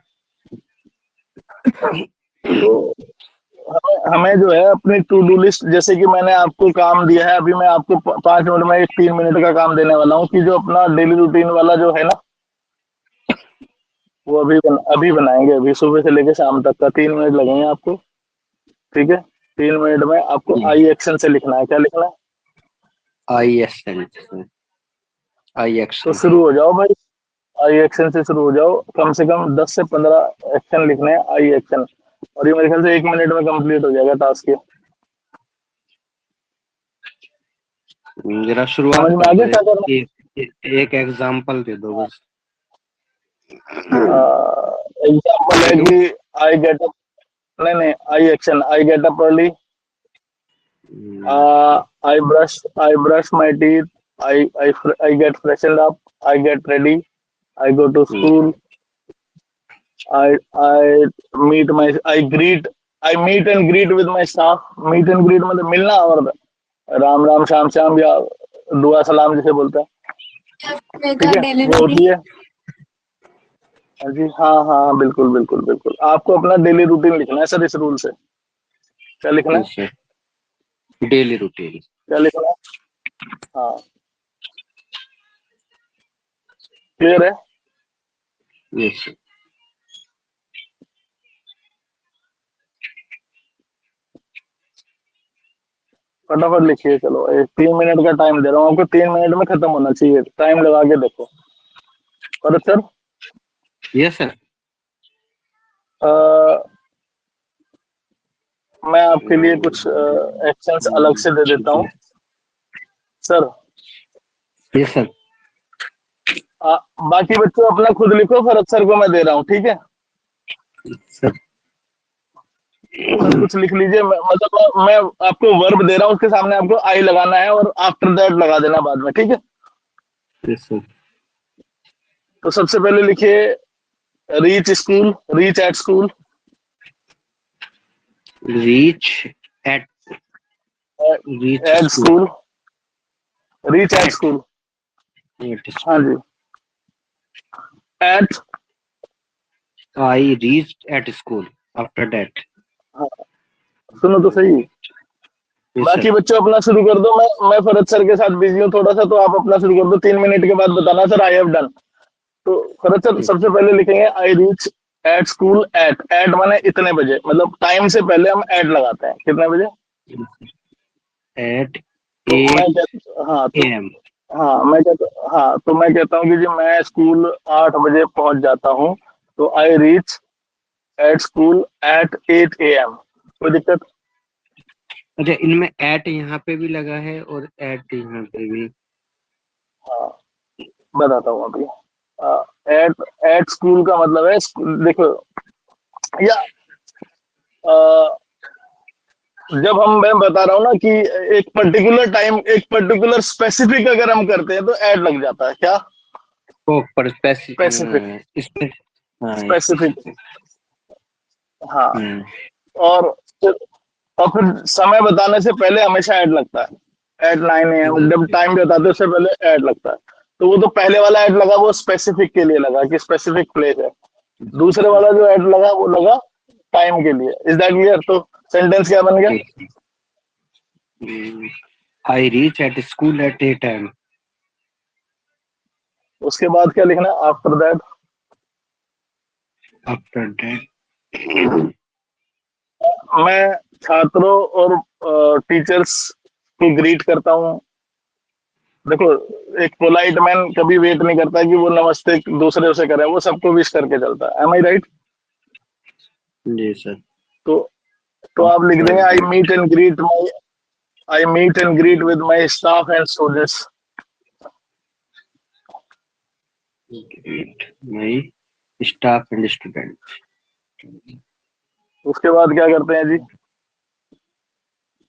तो हमें जो है अपनी टू डू लिस्ट, जैसे कि मैंने आपको काम दिया है, अभी मैं आपको 5 मिनट में एक 3 मिनट का काम देने वाला हूँ कि जो अपना डेली रूटीन वाला जो है ना वो अभी बनाएंगे। अभी सुबह से लेकर शाम तक का 3 मिनट लगेंगे आपको, ठीक है। 3 मिनट में आपको आई एक्शन से लिखना है। क्या लिखना है? I action. आई तो एक्शन। शुरू हो जाओ भाई, आई एक्शन से शुरू हो जाओ। कम से कम 10 से 15 एक्शन लिखने हैं, आई एक्शन। और ये मेरे ख्याल से 1 मिनट में कंप्लीट हो जाएगा टास्क ये। जरा शुरुआत समझ में कर आ दो, गया क्या करना एक एग्जांपल दे दो बस। है? एग्जाम्पल है कि आई गेट अप, नहीं, I action, I get up early, I brush my teeth, I get freshened up, I get ready, I go to school, I I meet and greet with my staff. Meet and greet मतलब मिलना और राम राम श्याम श्याम या दुआ सलाम जिसे बोलते हैं, ठीक है, वो होती है। हाँ जी, हाँ हाँ बिल्कुल बिल्कुल बिल्कुल। आपको अपना डेली रूटीन लिखना है सर इस रूल से। क्या लिखना है? Daily routine. क्या लिखना है? हाँ, क्लियर है? यस। फटाफट लिखिए। चलो 3 मिनट का टाइम दे रहा हूँ आपको, 3 मिनट में खत्म होना चाहिए। टाइम लगा के देखो। और सर यस सर। मैं आपके लिए कुछ एक्शंस अलग से दे देता हूँ सर। Yes sir. बाकी बच्चों अपना खुद लिखो, फिर सर को मैं दे रहा हूँ, ठीक है। सर सब कुछ लिख लीजिए। मतलब मैं आपको वर्ब दे रहा हूँ, उसके सामने आपको आई लगाना है और आफ्टर दैट लगा देना बाद में, ठीक है। Yes sir. तो सबसे पहले लिखिए reach school, reach at school, reach at reach at school. School, reach at school. हाँ जी, at, I reach at school after that. सुनो तो सही। बाकी बच्चों अपना शुरू कर दो। मैं फरद सर के साथ बिजी हूँ थोड़ा सा, तो आप अपना शुरू कर दो। 3 मिनट के बाद बताना सर आई हैव डन। तो फरद सर सबसे पहले लिखेंगे आई रीच एट स्कूल एट माने इतने बजे, मतलब टाइम से पहले हम एट लगाते हैं। कितने बजे? एट तो मैं 8 कहता हाँ तो AM। मैं कहता हूँ कि जी मैं स्कूल 8 बजे पहुंच जाता हूँ। तो आई reach at school eight 8 AM। कोई दिक्कत? अच्छा, इनमें एट यहाँ पे भी लगा है और एट यहाँ पे भी। हाँ बताता हूँ अभी। एट एट स्कूल का मतलब है देखो, या जब मैं बता रहा हूँ ना कि एक पर्टिकुलर टाइम, एक पर्टिकुलर स्पेसिफिक अगर हम करते हैं तो ऐड लग जाता है। क्या? ओ पर स्पेसिफिक, इसमें। हाँ स्पेसिफिक। हाँ। हम्म। और और फिर समय बताने से पहले हमेशा ऐड लगता है। एट 9 AM जब टाइम बताते हैं उससे पहले ऐड लगता है। तो वो तो पहले वाला ऐड लगा वो स्पेसिफिक के लिए लगा कि स्पेसिफिक प्लेस है। दूसरे वाला जो ऐड लगा वो लगा टाइम के लिए। Is that clear? तो सेंटेंस क्या बन गया? I reach at school at 8 AM. उसके बाद क्या लिखना है? आफ्टर दैट After that, मैं छात्रों और टीचर्स को ग्रीट करता हूँ। देखो, एक पोलाइट मैन कभी वेट नहीं करता कि वो नमस्ते दूसरे से करे, वो सबको विश करके चलता है। Am I right? जी सर। तो आप लिख देंगे I meet and greet with my staff and students. Greet my staff and students. उसके बाद क्या करते हैं जी?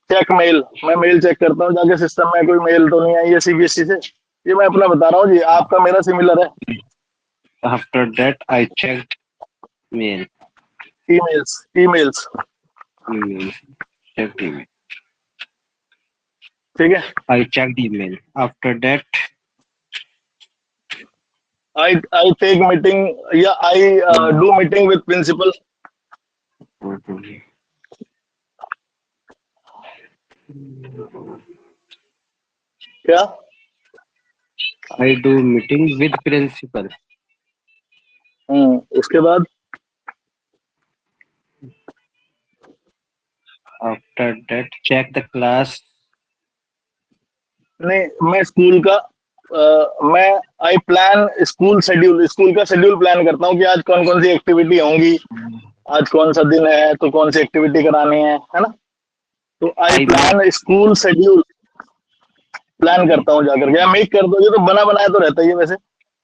Check mail. मैं मेल चेक करता हूँ जाके सिस्टम में कोई मेल तो नहीं आई है सीबीएसई से। ये मैं अपना बता रहा हूँ जी, आपका मेरा सिमिलर है। After that, I checked mail. Emails Email. Checked email. ठीक है। I checked email. After that, I take meeting या I do meeting with principal. क्या? I do meeting with principal. उसके बाद After that, check the class. नहीं, मैं school का मैं I plan school schedule. School का शेड्यूल प्लान करता हूँ कि आज कौन कौन सी एक्टिविटी होंगी, आज कौन सा दिन है तो कौन सी एक्टिविटी करानी है ना। तो I plan school schedule plan करता हूँ जाकर के। मेक कर दोगे तो बना बनाया तो रहता ही है वैसे,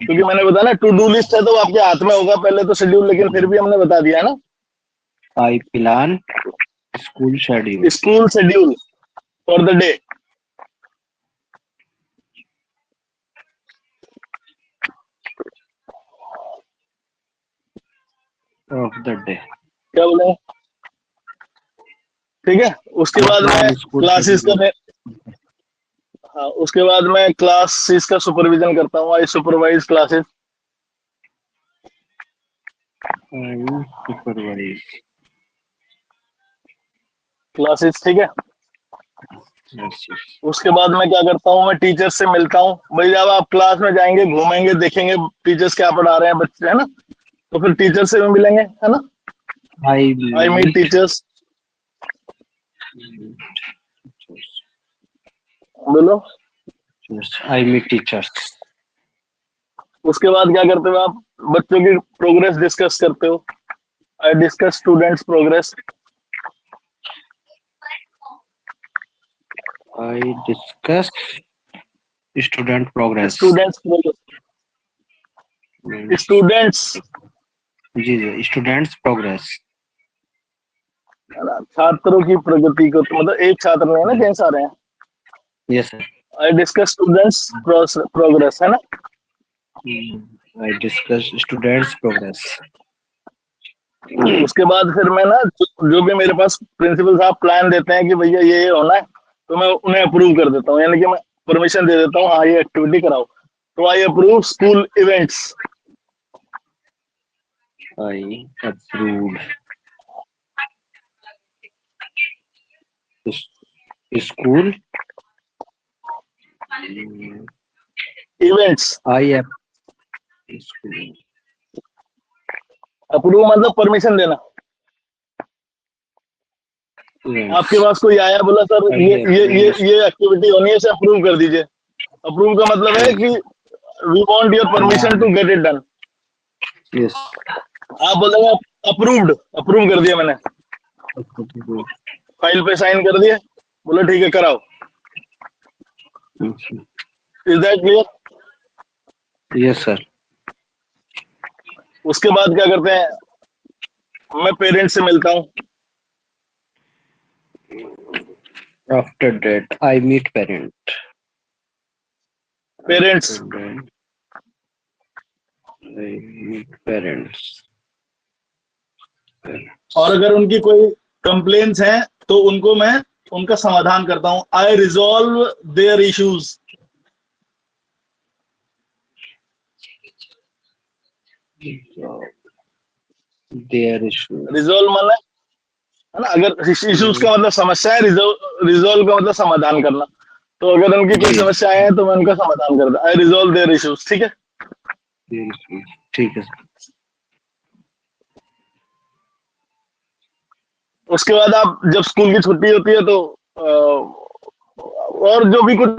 क्योंकि मैंने बताया ना टू डू लिस्ट है तो आपके हाथ में होगा पहले तो शेड्यूल, लेकिन फिर भी हमने बता दिया है ना। I plan school schedule. School schedule for the day. Of the day. क्या बोले? ठीक है। उसके बाद मैं क्लासेस का हाँ, उसके बाद मैं क्लासेस का सुपरविजन करता हूँ। I supervise classes. I supervise. Classes ठीक है। Yes, yes. उसके बाद मैं क्या करता हूँ? मैं टीचर से मिलता हूँ। भाई जब आप क्लास में जाएंगे, घूमेंगे, देखेंगे टीचर्स क्या पढ़ा रहे हैं बच्चे, है ना, तो फिर टीचर से भी मिलेंगे, है ना। I meet teachers. बोलो। I meet teachers. उसके बाद क्या करते हो आप? बच्चों की प्रोग्रेस डिस्कस करते हो। I discuss students progress. I discuss student progress. Students progress. Students जी जी, स्टूडेंट्स प्रोग्रेस। छात्रों की प्रगति को, तो मतलब एक छात्र नहीं है ना, कई सारे हैं। Yes sir. आई डिस्कस स्टूडेंट्स प्रोग्रेस, है ना। I discuss students progress. उसके बाद फिर मैं ना जो भी मेरे पास प्रिंसिपल साहब प्लान देते हैं कि भैया ये होना है, तो मैं उन्हें अप्रूव कर देता हूँ, यानी कि मैं परमिशन दे देता हूँ, हाँ ये एक्टिविटी कराओ। तो I approve school events. I approved school events. I school approve मतलब परमिशन देना। events. आपके पास कोई आया, बोला सर ये एक्टिविटी होनी है, इसे अप्रूव कर दीजिए। अप्रूव का मतलब है कि we want your permission to get it done. Yes. आप बोलेंगे अप्रूव्ड, अप्रूव कर दिया मैंने, फाइल पे साइन कर दिए, बोले ठीक है कराओ। Is that clear? Yes sir. उसके बाद क्या करते हैं? मैं पेरेंट्स से मिलता हूँ। After that I meet parent. Parents After that, I meet parents. और अगर उनकी कोई कंप्लेन्स हैं तो उनको मैं उनका समाधान करता हूं। I resolve their issues. Their issue. Resolve मतलब है ना, अगर इश्यूज का मतलब समस्या है, रिजॉल्व का मतलब समाधान करना। तो अगर उनकी कोई जी। समस्याएं हैं तो मैं उनका समाधान करता हूं। I resolve their issues. ठीक है। ठीक है सर। उसके बाद आप जब स्कूल की छुट्टी होती है तो और जो भी कुछ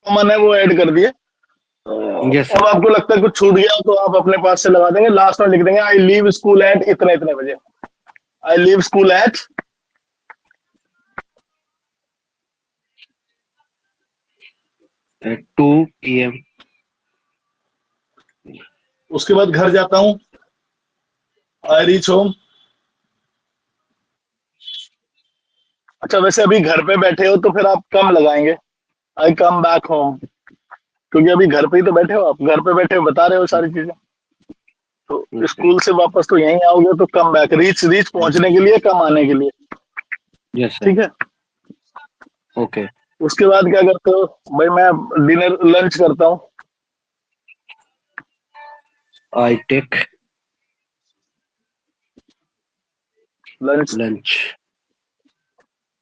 मन है वो ऐड कर दिए। यस अब सर। आपको लगता है कुछ छूट गया तो आप अपने पास से लगा देंगे, लास्ट में लिख देंगे आई लीव स्कूल एट इतने इतने बजे। I leave school eight 2 PM। उसके बाद घर जाता हूं, आई रीच होम। अच्छा वैसे अभी घर पे बैठे हो तो फिर आप कम लगाएंगे, आई कम बैक होम, क्योंकि अभी घर पे ही तो बैठे हो, आप घर पे बैठे हो बता रहे हो सारी चीजें। तो स्कूल से वापस तो यहीं आओगे तो कम बैक, रीच रीच पहुंचने के लिए, कम आने के लिए। Yes sir. ठीक है। ओके। उसके बाद क्या करते हो भाई? मैं डिनर लंच करता हूँ। I take lunch lunch.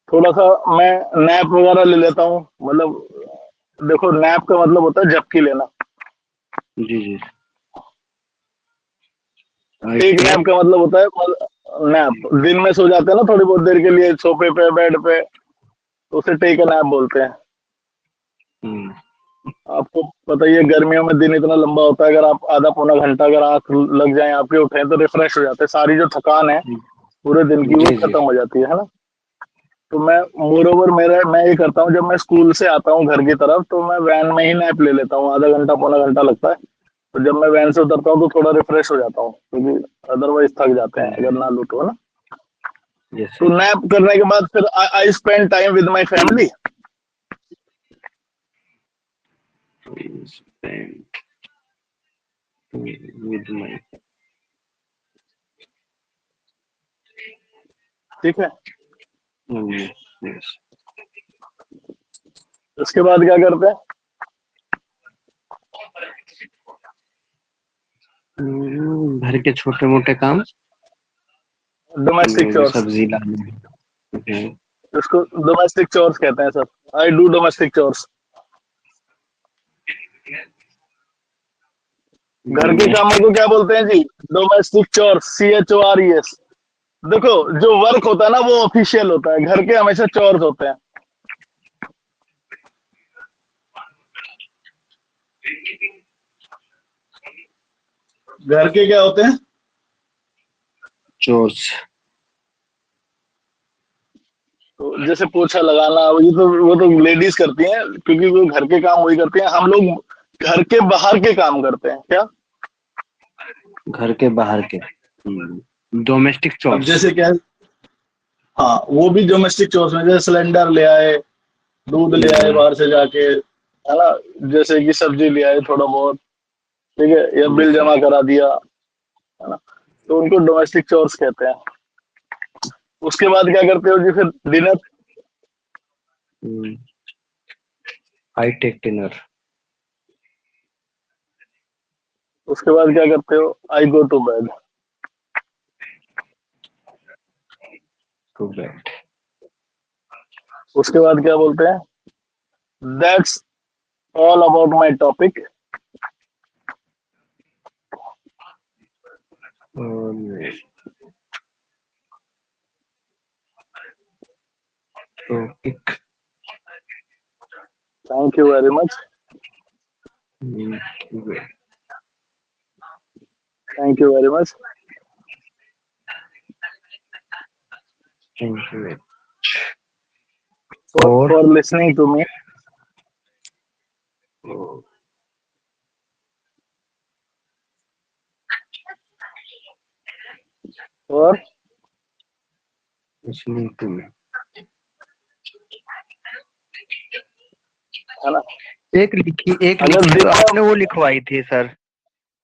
थोड़ा सा मैं नैप वगैरह ले लेता हूँ। मतलब देखो नैप का मतलब होता है झपकी लेना। जी जी। I take nap take. का मतलब होता है नैप, दिन में सो जाते हैं ना थोड़ी बहुत देर के लिए सोफे पे बेड पे, तो उसे टेक नैप बोलते हैं। आपको पता ही है गर्मियों में दिन इतना लंबा होता है, अगर आप आधा पौना घंटा अगर आंख लग जाए आपके उठे तो रिफ्रेश हो जाते हैं, सारी जो थकान है पूरे दिन की वो जी जी। खत्म हो जाती है ना। तो मैं मोर ओवर मैं ये करता हूँ, जब मैं स्कूल से आता हूँ घर की तरफ तो मैं वैन में ही नैप ले लेता हूँ, आधा घंटा पौना घंटा लगता है। तो जब मैं वैन से उतरता हूँ तो थोड़ा रिफ्रेश हो जाता हूँ, क्योंकि अदरवाइज थक जाते हैं अगर ना लूँ तो, है ना। यस तो नैप करने के बाद फिर I spend time with my family. Sir. With my. ठीक है। यस। उसके बाद क्या करते हैं? घर के छोटे मोटे काम, डोमेस्टिक चोर्स। सब्जी लाना। ओके। इसको डोमेस्टिक चोर्स कहते हैं sir. I do domestic chores. घर के कामों को क्या बोलते हैं जी? Domestic chores, CHORES। देखो जो वर्क होता है ना वो ऑफिशियल होता है, घर के हमेशा चोर्स होते हैं। घर के क्या होते हैं? चोर्स। तो जैसे पोछा लगाना, वो तो लेडीज करती हैं, क्योंकि वो घर के काम वही करती हैं। हम लोग घर के बाहर के काम करते हैं। क्या? घर के बाहर के डोमेस्टिक अब चोर्स। जैसे क्या? हाँ वो भी डोमेस्टिक चोर्स में, जैसे सिलेंडर ले आए, दूध ले आए बाहर से जाके, है ना, जैसे कि सब्जी ले आए थोड़ा बहुत, ठीक है, या बिल जमा करा दिया, है ना, तो उनको डोमेस्टिक चोर्स कहते हैं। उसके बाद क्या करते हो जी? फिर डिनर। आई टेक डिनर। उसके बाद क्या करते हो? I go to bed. To bed. उसके बाद क्या बोलते हैं? That's all about my topic. Topic. Thank you very much. Thank you very much thank you. For listening to me. और लिसनिंग टू मी। है ना, एक लिखी अगर दिन तो आपने वो लिखवाई थी सर,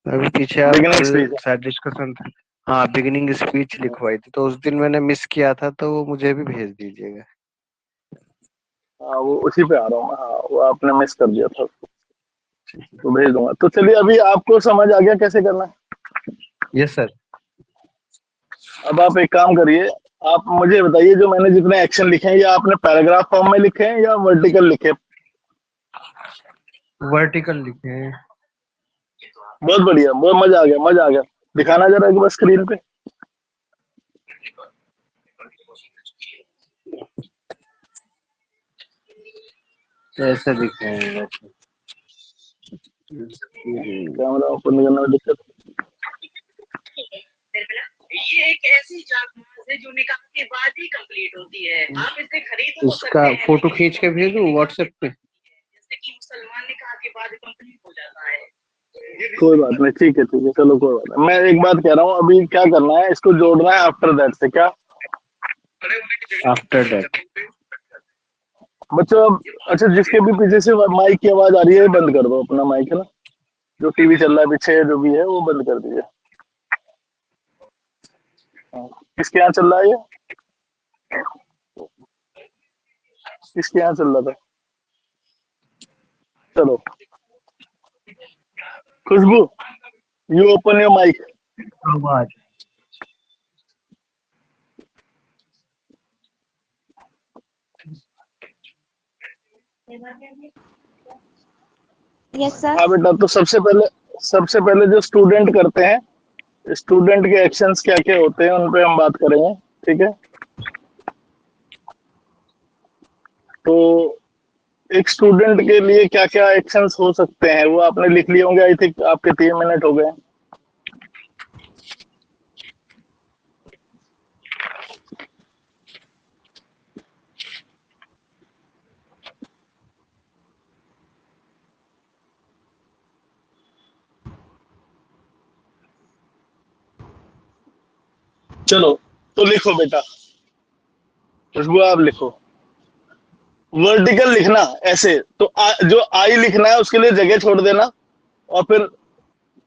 अभी पीछे आप बिगिनिंग कल स्पीच शायद डिस्कशन था। हाँ, बिगिनिंग स्पीच लिखवाई थी, तो उस दिन मैंने मिस किया था, तो वो मुझे भी भेज दीजिएगा। हाँ वो उसी पे आ रहा हूँ मैं। हाँ वो आपने मिस कर दिया था, तो भेज दूंगा। तो चलिए अभी आपको समझ आ गया कैसे करना है। Yes sir. अब आप एक काम करिए, आप मुझे बताइए जो मैंने जितने एक्शन लिखे हैं, या आपने पैराग्राफ फॉर्म में लिखे हैं या वर्टिकल लिखे? वर्टिकल लिखे हैं। बहुत बढ़िया, बहुत मजा आ गया, मजा आ गया। दिखाना जरा एक बार स्क्रीन पे। ऐसे लिखे हैं। कैमरा ओपन करने में दिक्कत? ये एक ऐसी जागरूकता है जो निकाह के बाद ही कंप्लीट होती है। आप इसे खरीद तो सकते उसका हैं, फोटो खींच के भेजूं व्हाट्सएप पे? जैसे कि मुसलमान निकाह के बाद कंप्लीट हो जाता है। कोई बात नहीं, ठीक है ठीक है, चलो कोई बात नहीं। मैं एक बात कह रहा हूँ, अभी क्या करना है, इसको जोड़ना है आफ्टर दैट से। क्या आफ्टर दैट? बच्चों अब अच्छा, जिसके भी पीछे से माइक की आवाज आ रही है बंद कर दो अपना माइक, है ना। जो टीवी चल रहा है पीछे जो भी है वो बंद कर दीजिए। हाँ, किसके यहाँ चल रहा है ये? किसके यहाँ चल रहा था? चलो खुशबू, यू ओपन योर माइक। आवाज। Yes sir. हाँ बेटा, तो सबसे पहले जो स्टूडेंट करते हैं, स्टूडेंट के एक्शंस क्या क्या होते हैं उन पे हम बात करेंगे, ठीक है। तो एक स्टूडेंट के लिए क्या क्या एक्शंस हो सकते हैं वो आपने लिख लिए होंगे, आई थिंक आपके 3 मिनट हो गए। चलो तो लिखो बेटा, खुशबू आप लिखो। वर्टिकल लिखना ऐसे, तो जो आई लिखना है उसके लिए जगह छोड़ देना, और फिर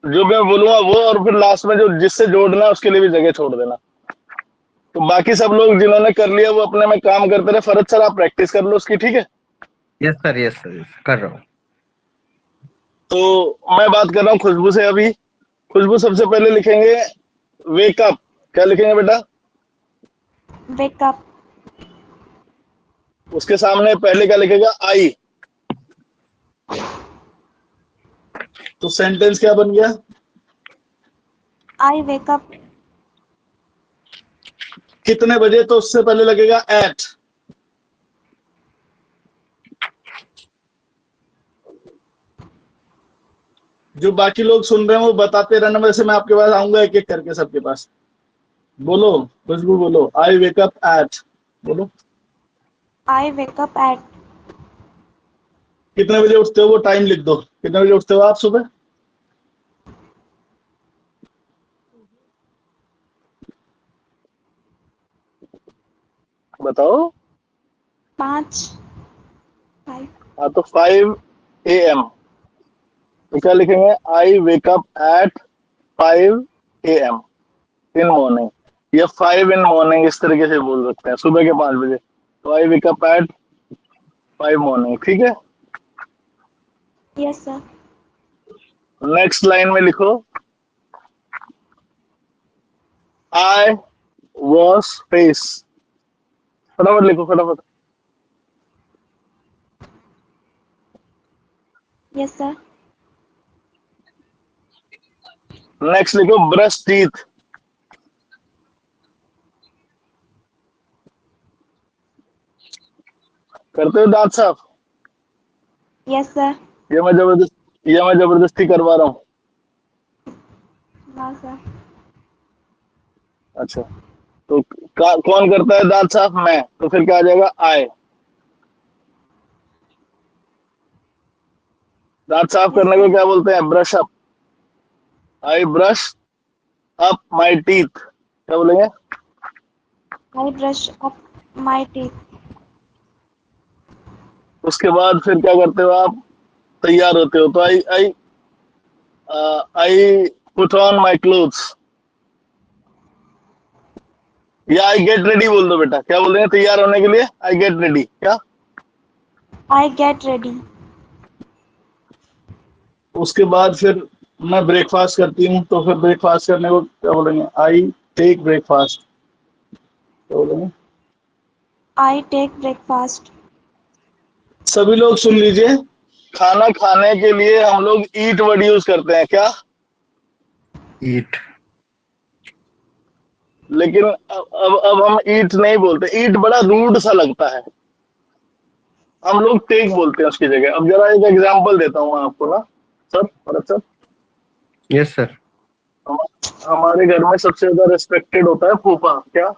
जो मैं बोलूंगा वो, और फिर लास्ट में जो जिससे जोड़ना है उसके लिए भी जगह छोड़ देना। तो बाकी सब लोग जिन्होंने कर लिया वो अपने में काम करते रहे। फरज सर आप प्रैक्टिस कर लो उसकी, ठीक है। यस सर, यस सर, कर रहा हूँ। तो मैं बात कर रहा हूँ खुशबू से अभी। खुशबू सबसे पहले लिखेंगे वेकअप। क्या लिखेंगे बेटा? वेकअप। उसके सामने पहले क्या लिखेगा? आई। तो सेंटेंस क्या बन गया? I wake up. कितने बजे? तो उससे पहले लगेगा एट। जो बाकी लोग सुन रहे हैं वो बताते रहना, वैसे मैं आपके पास आऊंगा एक एक करके सबके पास। बोलो खुशबू, बोलो आई वेकअप एट। बोलो आई वेकअप एट। कितने बजे उठते हो वो टाइम लिख दो। कितने बजे उठते हो आप सुबह? बताओ। 5। 5। हाँ तो 5 AM। तो क्या लिखेंगे? I wake up at 5 AM in morning, या 5 in morning, इस तरीके से बोल सकते हैं, सुबह के 5 बजे। तो आई वेकअप एट 5 morning, ठीक है। Yes sir. नेक्स्ट लाइन में लिखो आई वॉश फेस। फटाफट लिखो फटाफट। Yes sir. नेक्स्ट लिखो ब्रश टीथ। करते हो दांत साफ? Yes sir. ये मैं जबरदस्ती करवा रहा हूँ? हाँ सर। अच्छा, तो कौन करता है दांत साफ? मैं। तो फिर क्या आ जाएगा? आई। दांत साफ यस करने को सर। क्या बोलते हैं? Brush up. I brush up my teeth. क्या बोलेंगे? I brush up my teeth. उसके बाद फिर क्या करते हो आप? तैयार होते हो तो I put on my clothes. या आई गेट रेडी बोल दो बेटा, क्या बोल रहे हैं तैयार होने के लिए? आई गेट रेडी, क्या? I get ready. उसके बाद फिर मैं ब्रेकफास्ट करती हूँ, तो फिर ब्रेकफास्ट करने को क्या बोलेंगे? आई टेक ब्रेकफास्ट, क्या बोलेंगे? I take breakfast. सभी लोग सुन लीजिए, खाना खाने के लिए हम लोग ईट वर्ड यूज करते हैं, क्या? ईट। लेकिन अब हम ईट नहीं बोलते, ईट बड़ा रूड सा लगता है, हम लोग टेक बोलते हैं उसकी जगह। अब जरा एक एग्जांपल देता हूँ मैं आपको ना sir, Bharat sir. Yes sir. हमारे घर में सबसे ज्यादा रिस्पेक्टेड होता है फूफा, क्या?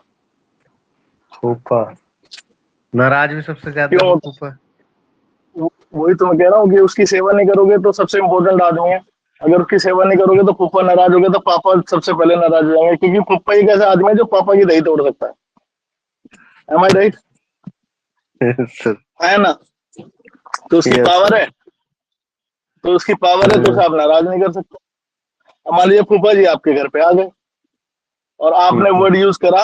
फूफा। नाराज भी सबसे ज्यादा क्यों? है फूफा। वही तो मैं कह रहा हूँ कि उसकी सेवा नहीं करोगे तो सबसे इम्पोर्टेंट आदमी है, अगर उसकी सेवा नहीं करोगे तो फूफा नाराज हो गए तो पापा सबसे पहले नाराज हो जाएंगे, क्योंकि फूफा एक ऐसा आदमी है जो पापा की दही तोड़ सकता है। Am I right? सर। है ना? तो उसकी Yes, पावर sir. है, तो उसकी पावर है, तो उसे आप नाराज नहीं कर सकते। अब मान लीजिए फूफा जी आपके घर पे आ गए और आपने वर्ड यूज करा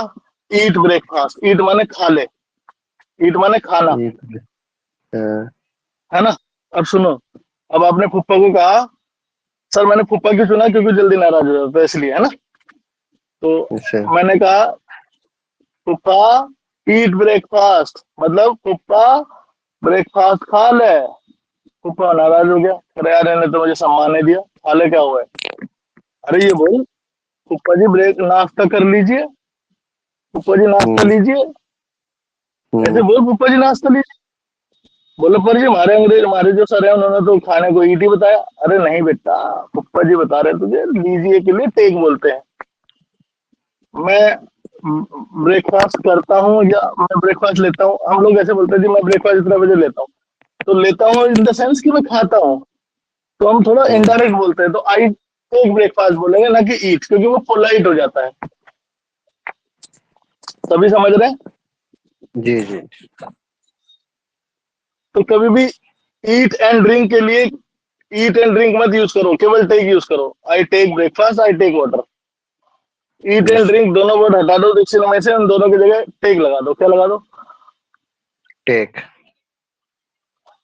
ईट ब्रेकफास्ट। ईट माने खा ले, ईट माने खाना, हाँ, है ना? अब सुनो, अब आपने फूफा को कहा, सर मैंने फूफा क्यों चुना? क्योंकि जल्दी नाराज हो जाता है इसलिए, है ना? तो अच्छा। मैंने कहा फूफा ईट ब्रेकफास्ट, मतलब फूफा ब्रेकफास्ट खा ले। फूफा नाराज हो गया, अरे यार इन्हें तो मुझे सम्मान नहीं दिया, खा ले क्या हुआ है? अरे ये बोल फूफा जी ब्रेक नाश्ता कर लीजिए, फूफा जी नाश्ता लीजिए, ऐसे बोल फूफा जी नाश्ता लीजिए। बोले पर जी हमारे अंग्रेज, हमारे जो सर है उन्होंने तो खाने को ईट ही बताया। अरे नहीं बेटा, फूफा जी बता रहे तुझे, लीजिए के लिए टेक बोलते हैं। मैं ब्रेकफास्ट करता हूँ या मैं ब्रेकफास्ट लेता हूँ, हम लोग ऐसे बोलते हैं जी मैं ब्रेकफास्ट इतना बजे लेता हूँ, तो लेता हूँ इन द सेंस कि मैं खाता हूँ, तो हम थोड़ा इनडायरेक्ट बोलते हैं, तो आई टेक ब्रेकफास्ट बोलेंगे ना कि ईट, क्योंकि वो पोलाइट हो जाता है। सभी समझ रहे हैं? जी जी। तो कभी भी ईट एंड ड्रिंक के लिए ईट एंड ड्रिंक मत यूज करो, केवल टेक यूज करो। I take breakfast, I take water. Eat and drink दोनों वर्ड हटा दो डिक्शनरी में से, उन दोनों की जगह टेक लगा दो। क्या लगा दो? टेक।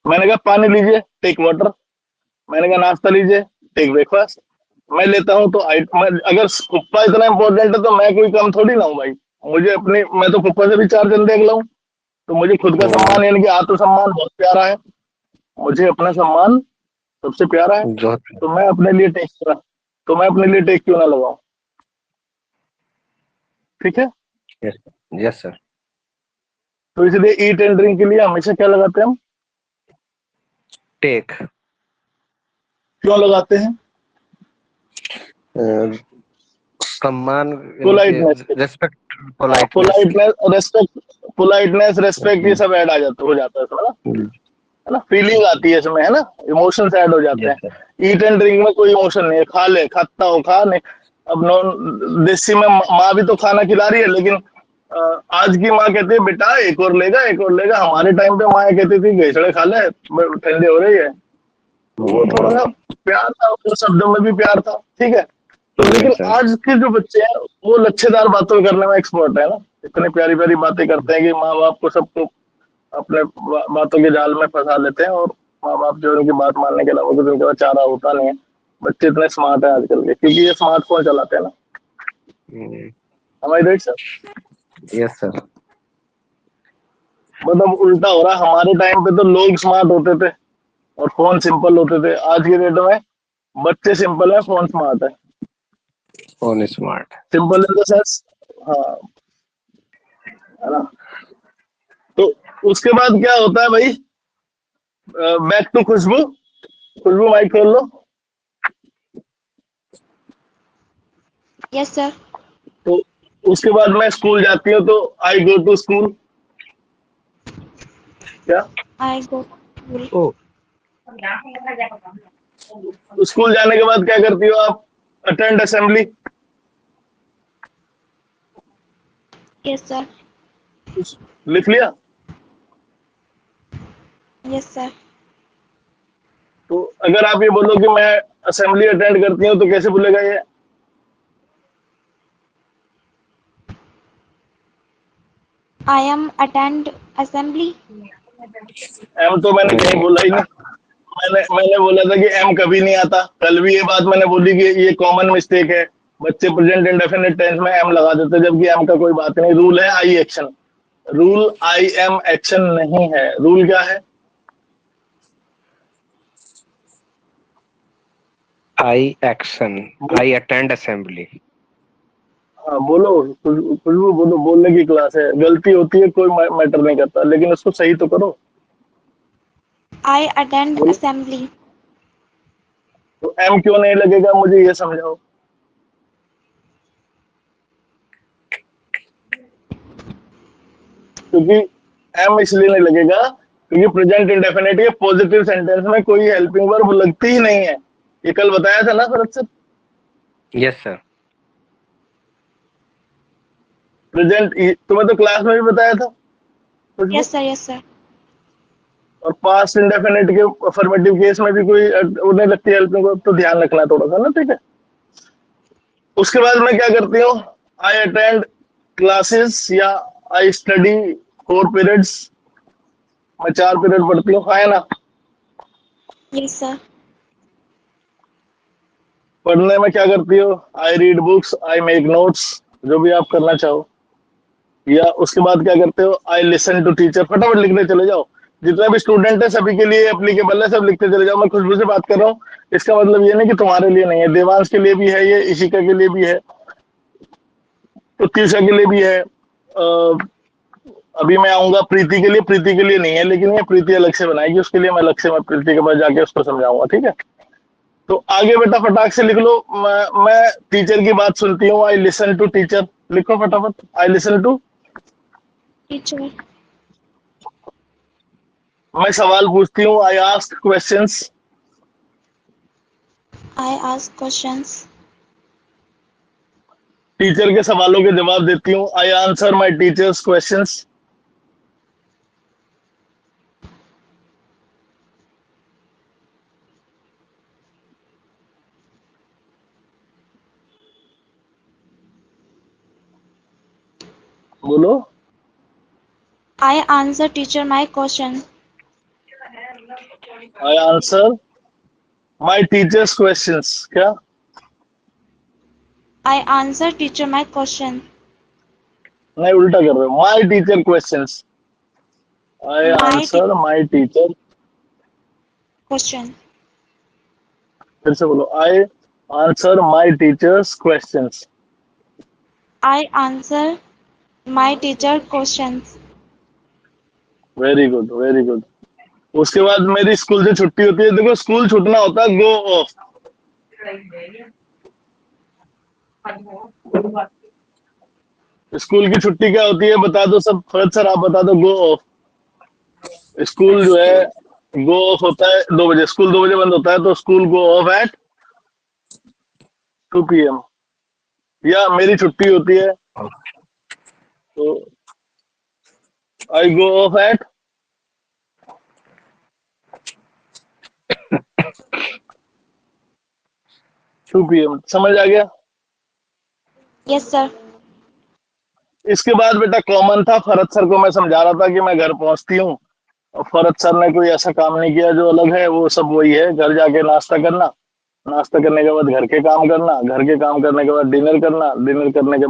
मैंने कहा पानी लीजिए, टेक वाटर। मैंने कहा नाश्ता लीजिए, टेक ब्रेकफास्ट। मैं लेता हूँ तो अगर फुप्पा इतना इंपॉर्टेंट है तो मैं कोई कम थोड़ी ना हूँ भाई। मुझे अपने, मैं तो फुप्पा से भी 4 चंदे अगला हूँ, तो मुझे खुद का सम्मान यानी कि आत्मसम्मान बहुत प्यारा है, मुझे अपना सम्मान सबसे प्यारा है, तो मैं अपने लिए टेक क्यों ना लगाऊं? ठीक है? Yes sir. तो इसलिए ईट एंड ड्रिंक के लिए हमेशा क्या लगाते हैं हम? टेक। क्यों लगाते हैं? सम्मान, पोलाइटनेस, रेस्पेक्ट, पोलाइटनेस रेस्पेक्ट ये सब ऐड आ जाता हो जाता है इसमें ना, है ना? फीलिंग आती है इसमें, है ना? इमोशंस ऐड हो जाते हैं। ईट एंड ड्रिंक में कोई इमोशन नहीं है, खा ले, खाता हो खा नहीं। अब नॉन देसी में माँ भी तो खाना खिला रही है, लेकिन आज की माँ कहती है बेटा एक और लेगा, एक और लेगा। हमारे टाइम पे माँ कहती थी घेसड़े खा ले, ठंडे हो रही है। तो वो थोड़ा सा प्यार था, उन शब्दों में भी प्यार था, ठीक है? तो लेकिन आज के जो बच्चे हैं वो लच्छेदार बातों करने में एक्सपर्ट है ना, इतनी प्यारी प्यारी बातें करते हैं कि माँ बाप को सबको अपने बातों के जाल में फंसा लेते हैं, और माँ बाप जो उनकी बात मानने के अलावा कुछ उनके पास चारा होता नहीं है। बच्चे इतने स्मार्ट है आजकल के, क्योंकि ये स्मार्टफोन चलाते हैं ना। हमारी राइट सर? Yes sir. मतलब उल्टा हो रहा है, हमारे टाइम पे तो लोग स्मार्ट होते थे और फोन सिंपल होते थे। आज के डेट में बच्चे सिंपल है, फोन स्मार्ट है। Phone smart. Simple in the sense, हाँ, है ना? तो उसके बाद क्या होता है भाई? Back to Khushboo. Khushboo mic खोल लो। Yes, sir. तो उसके बाद मैं स्कूल जाती हूँ, तो आई गो टू स्कूल, क्या? I go to school. School जाने के बाद क्या करती हो आप? Attend assembly. Yes, sir. लिख लिया? Yes, sir. तो अगर आप ये बोलो कि मैं असेंबली अटेंड करती हूँ, तो कैसे बोलेगा ये? I am attend assembly. Am तो मैंने कहीं बोला ही नहीं। मैंने बोला था कि एम कभी नहीं आता। कल भी ये बात मैंने बोली कि ये कॉमन मिस्टेक है, बच्चे प्रेजेंट इंडेफिनिट टेंस में एम लगा देते हैं, जबकि एम का कोई बात नहीं। रूल है I action, rule I am action नहीं है। रूल क्या है? I action, I attend assembly. हाँ बोलो, खुशबू बोलो, बोलने की क्लास है। गलती होती है कोई मैटर नहीं करता, लेकिन उसको सही तो करो। I attend बोलो, assembly. तो एम क्यों नहीं लगेगा मुझे ये समझाओ। क्योंकि एम इसलिए नहीं लगेगा क्योंकि प्रेजेंट इंडेफिनिट के पॉजिटिव सेंटेंस में कोई हेल्पिंग वर्ब लगती ही नहीं है। ये कल बताया था ना Bharat sir. Yes sir. Present तुम्हें तो क्लास में भी बताया था खुशबू। Yes sir, yes sir. और पास्ट इंडेफिनिट के अफर्मेटिव केस में भी कोई उन्हें लगती है हेल्पिंग वर्ब, तो ध्यान रखना थोड़ा सा ना, ठीक है। उसके बाद मैं क्या करती हूँ, आई अटेंड क्लासेस या आई स्टडी 4 पीरियड्स। मैं 4 पीरियड पढ़ती हूँ, है ना। Yes sir. पढ़ने में क्या करती हो, I read books, I make notes, जो भी आप करना चाहो। या उसके बाद क्या करते हो, आई लिसन टू टीचर। फटाफट लिखने चले जाओ, जितने भी स्टूडेंट है सभी के लिए एप्लीकेबल है, सब लिखते चले जाओ। मैं खुशबू से बात कर रहा हूँ, इसका मतलब ये नहीं कि तुम्हारे लिए नहीं है। देवांश के लिए भी है ये, इशिका के लिए भी है, उत्कृषा के लिए भी है। अभी मैं आऊंगा प्रीति के लिए, प्रीति के लिए नहीं है, लेकिन ये प्रीति अलग से बनाएगी, उसके लिए मैं अलग से मैं प्रीति के पास जाके उसको समझाऊंगा, ठीक है। तो आगे बेटा फटाक से लिख लो। मैं टीचर की बात सुनती हूँ, आई लिसन टू टीचर। लिखो फटाफट, आई लिसन टू। Teacher. मैं सवाल पूछती हूँ, I ask questions. I ask questions. Teacher के सवालों के जवाब देती हूँ, I answer my teachers questions. बोलो, I answer teacher my question. I answer my teachers questions. क्या? I answer teacher my question. नहीं, उल्टा कर रहे हो, my teacher questions. I My answer my teacher. question. फिर से बोलो, I answer my teachers questions. I answer my teacher questions. Very good, very good. उसके बाद मेरी स्कूल से छुट्टी होती है। देखो, स्कूल छूटना होता है गो ऑफ। स्कूल की छुट्टी क्या होती है बता दो सब, फरद सर आप बता दो। गो ऑफ। स्कूल जो है गो ऑफ होता है 2 बजे। स्कूल 2 बजे बंद होता है, तो school go off at 2 PM। या मेरी छुट्टी होती है तो I go off at 2 PM। समझ आ गया? Yes sir. इसके बाद बेटा कॉमन था, फरद सर को मैं समझा रहा था कि मैं घर पहुंचती हूँ और फरद सर ने कोई ऐसा काम नहीं किया जो अलग है। वो सब वही है, घर जाके नाश्ता करना, नाश्ता करने के बाद घर के काम करना, घर के काम करने के बाद डिनर करना, डिनर करने के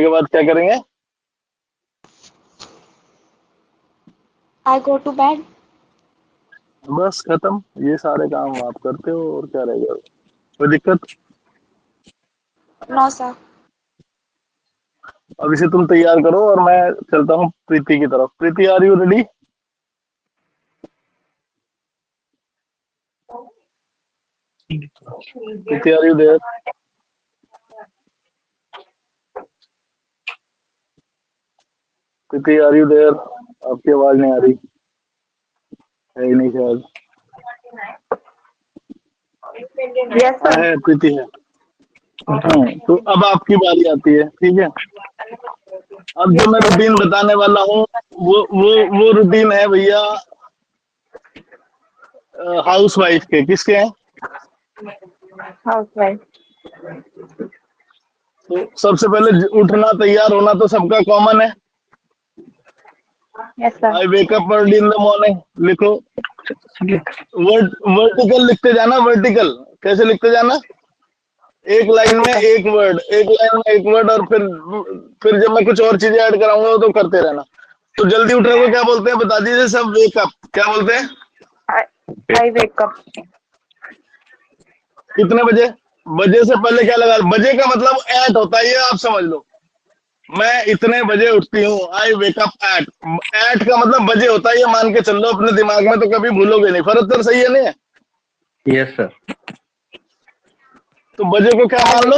बाद क्या करेंगे? I go to bed. बस खत्म। ये सारे काम आप करते हो और क्या रहेगा, कोई दिक्कत? No sir. अब इसे तुम तैयार करो और मैं चलता हूँ प्रीति की तरफ। Preeti, are you ready? Preeti, are you there? Preeti, are you there? आपकी आवाज नहीं आ रही है ही नहीं शायद। Yes sir. है प्रीति है। तो अब आपकी बारी आती है, ठीक है। अब जो मैं रूटीन बताने वाला हूँ वो रूटीन है भैया हाउस वाइफ के। किसके हैं? Housewife. तो सबसे पहले उठना, तैयार होना तो सबका कॉमन है। Yes sir. I wake up early in the morning, लिखो। वर्टिकल लिखते जाना, वर्टिकल कैसे लिखते जाना, एक लाइन में एक वर्ड, एक लाइन में एक वर्ड, और फिर जब मैं कुछ और चीजें ऐड कराऊंगा तो करते रहना। तो जल्दी उठने को क्या बोलते हैं, बता दीजिए सब। वेकअप क्या बोलते हैं? आई वेक अप। कितने बजे? बजे से पहले क्या लगा, बजे का मतलब एट होता है, ये आप समझ लो। मैं इतने बजे उठती हूँ, आई वेकअप एट। एट का मतलब बजे होता है, ये मान के चल लो अपने दिमाग में, तो कभी भूलोगे नहीं। फर्क सर सही है नहीं है? Yes sir. तो बजे को क्या आई मान लो?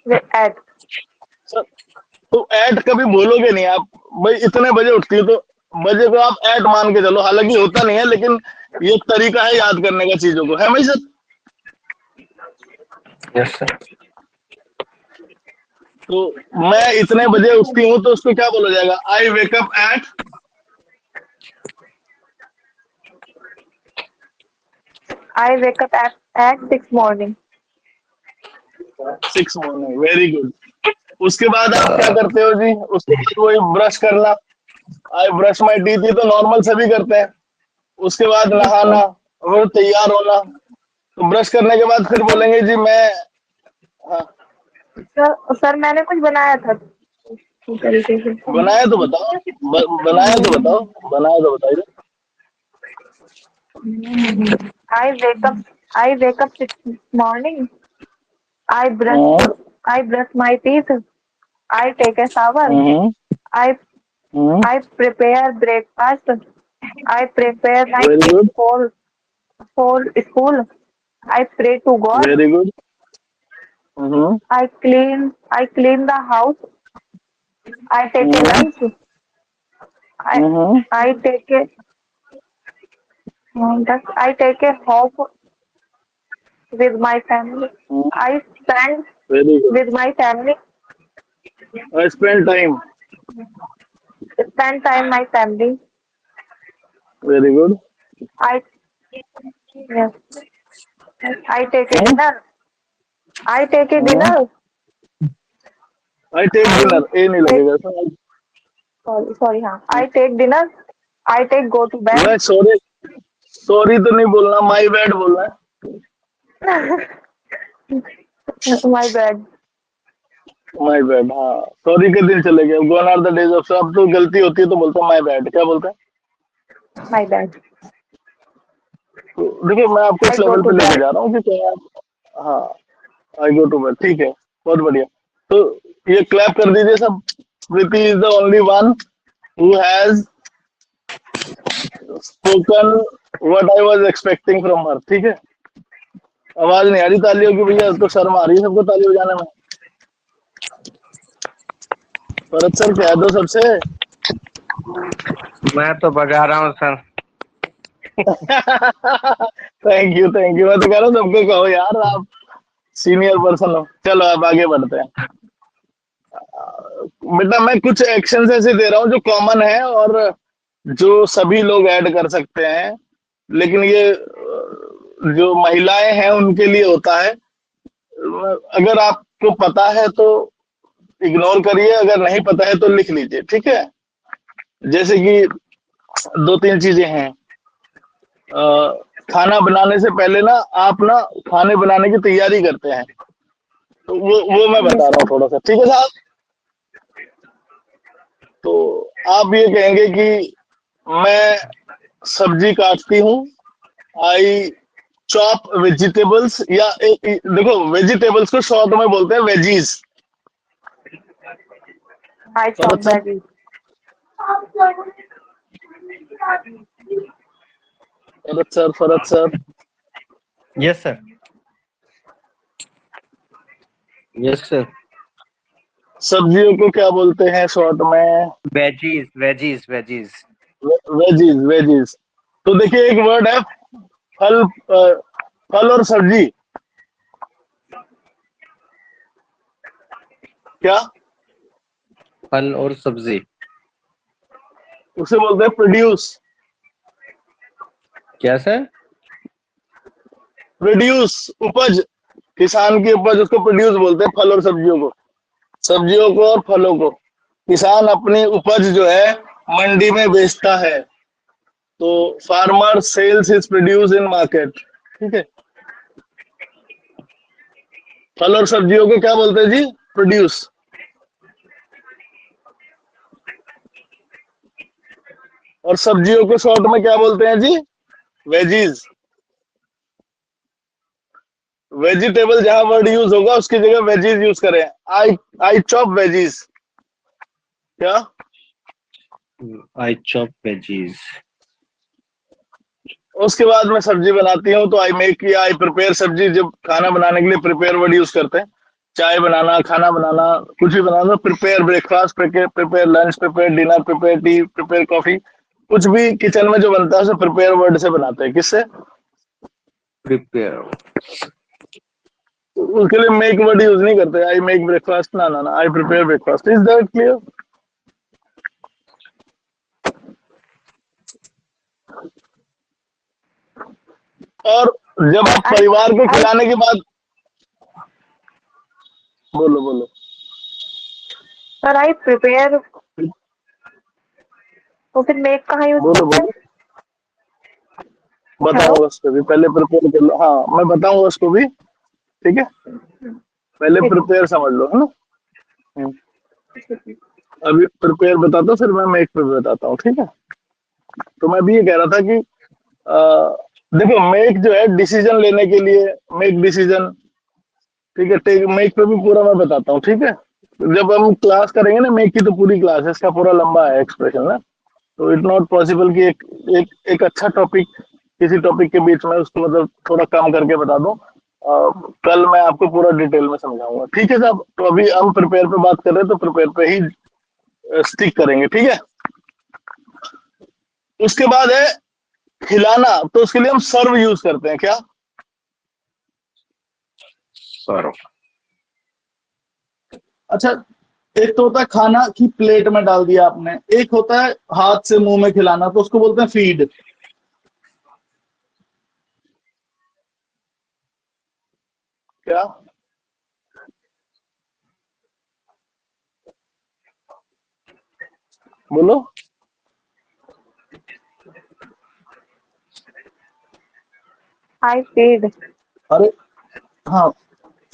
Wake up at. तो ऐट कभी भूलोगे नहीं आप। भाई इतने बजे उठती है, तो बजे को आप ऐट मान के चलो। हालांकि होता नहीं है, लेकिन ये एक तरीका है याद करने का चीजों को, है भाई सर? Yes sir. तो मैं इतने बजे उठती हूँ, तो उसको क्या बोला जाएगा? I wake up at I wake up eight 6 morning. 6 morning. Very good. उसके बाद आप क्या करते हो जी? उसके बाद वही ब्रश करना, आई ब्रश माई टीथ, ये तो नॉर्मल सभी करते हैं। उसके बाद नहाना और तैयार होना। तो ब्रश करने के बाद फिर बोलेंगे जी मैं, हाँ सर मैंने कुछ बनाया था इस तरीके से। बनाया तो बताओ, बनाया तो बताओ, बनाया तो बताइए। I wake up 6 morning. I brush हाँ, I brush my teeth. I take a shower. Hmm, I hmm, I prepare breakfast. I prepare my very kids good, for school. I pray to God. Very good, hmm, I clean the house. I take a hmm, lunch. I hmm, I take a I take a hop with my family. I spend very good. with my family. I spend time, Spend time my family. Very good. I yes. I take a dinner. I take a dinner. I take dinner, a नहीं Take, लगेगा सर। sorry हाँ. I take dinner. I take go to bed. मैं sorry, sorry तो नहीं बोलना, my bad बोलना है। My bad. माई बैड, हाँ, सॉरी के दिन चले गए। गोन आर द डेज ऑफ, अब तो गलती होती है तो बोलता हूँ माई बैड। क्या बोलते हैं? My bad. तो देखिए, मैं आपको I इस go लेवल to पे लेके bed. जा रहा हूँ कि क्या आप, हाँ, आई गो टू बेड, ठीक है, बहुत बढ़िया। तो ये क्लैप कर दीजिए सब। Preeti is the only one who has spoken what I was expecting from her. ठीक है, आवाज नहीं आ रही तालियों की भैया, तो शर्म आ रही है सबको ताली बजाने में। भरत सर कह दो सबसे। मैं तो बजा रहा हूँ sir. Thank you, thank you. मैं तो कह रहा हूँ सबको कहो यार, आप सीनियर पर्सन हो। चलो अब आगे बढ़ते हैं। बेटा मैं कुछ एक्शंस ऐसे दे रहा हूँ जो कॉमन है और जो सभी लोग ऐड कर सकते हैं, लेकिन ये जो महिलाएं हैं उनके लिए होता है। अगर आपको पता है तो इग्नोर करिए, अगर नहीं पता है तो लिख लीजिए, ठीक है? जैसे कि दो तीन चीजें हैं। खाना बनाने से पहले ना आप ना खाने बनाने की तैयारी करते हैं, तो वो मैं बता Yes रहा हूँ sir. थोड़ा सा, ठीक है साहब? तो आप ये कहेंगे कि मैं सब्जी काटती हूँ, आई चॉप वेजिटेबल्स, या देखो वेजिटेबल्स को शॉर्ट में बोलते हैं veggies. I chop Farhat sir, veggies. Farhat sir, Farhat sir, yes sir. Yes sir. सब्जियों को क्या बोलते हैं शॉर्ट में? Veggies veggies veggies. Veggies, veggies. तो देखिए एक वर्ड है फल, फल और सब्जी, क्या फल और सब्जी। उसे बोलते हैं प्रोड्यूस। क्या सर? प्रोड्यूस, उपज। किसान की उपज उसको प्रोड्यूस बोलते हैं, फल और सब्जियों को और फलों को किसान अपनी उपज जो है मंडी में बेचता है। तो farmer sells is produce in market. ठीक है, फल और सब्जियों को क्या बोलते हैं जी? प्रोड्यूस। और सब्जियों को शॉर्ट में क्या बोलते हैं जी? वेजीज। वेजिटेबल जहां वर्ड यूज होगा उसकी जगह वेजीज यूज करें। I chop veggies. क्या? I chop veggies. उसके बाद मैं सब्जी बनाती हूँ तो आई मेक या आई प्रिपेयर सब्जी। जब खाना बनाने के लिए प्रिपेयर वर्ड यूज करते हैं, चाय बनाना, खाना बनाना, कुछ भी बनाना, prepare breakfast, prepare lunch, prepare dinner, prepare tea, prepare coffee, कुछ भी किचन में जो बनता है उसे प्रिपेयर वर्ड से बनाते हैं। किससे? प्रिपेयर। उसके लिए मेक वर्ड यूज नहीं करते। आई मेक ब्रेकफास्ट, ना ना ना, I prepare breakfast. Is that clear? और जब आप परिवार को खिलाने के बाद, बोलो बोलो। सर आई प्रिपेयर, तो फिर मेक कहाँ यूज बोलो करते हैं? बोलो, बताऊंगा उसको भी, पहले प्रिपेयर कर लो। हाँ, मैं बताऊंगा उसको भी। ठीक है, पहले प्रिपेयर समझ लो, है ना। अभी प्रिपेयर बताता हूँ, फिर मैं मेक पे बताता हूँ। ठीक है, तो मैं भी ये कह रहा था कि देखो, मेक जो है डिसीजन लेने के लिए, मेक डिसीजन। ठीक है, टेक मेक पे भी पूरा मैं बताता हूँ। ठीक है, जब हम क्लास करेंगे ना मेक की, तो पूरी क्लास है, इसका पूरा लंबा है एक्सप्रेशन ना। तो इट नॉट पॉसिबल कि एक अच्छा टॉपिक किसी टॉपिक के बीच में उसको मतलब थोड़ा कम करके बता दूं। कल मैं आपको पूरा डिटेल में समझाऊंगा। ठीक है साहब, तो अभी हम प्रिपेयर पे बात कर रहे हैं, तो प्रिपेयर पे ही स्टिक करेंगे। ठीक है, उसके बाद है खिलाना। तो उसके लिए हम सर्व यूज करते हैं। क्या? सर्व। अच्छा, एक तो होता है खाना की प्लेट में डाल दिया आपने, एक होता है हाथ से मुंह में खिलाना, तो उसको बोलते हैं फीड। क्या? बोलो। I feed. अरे हाँ,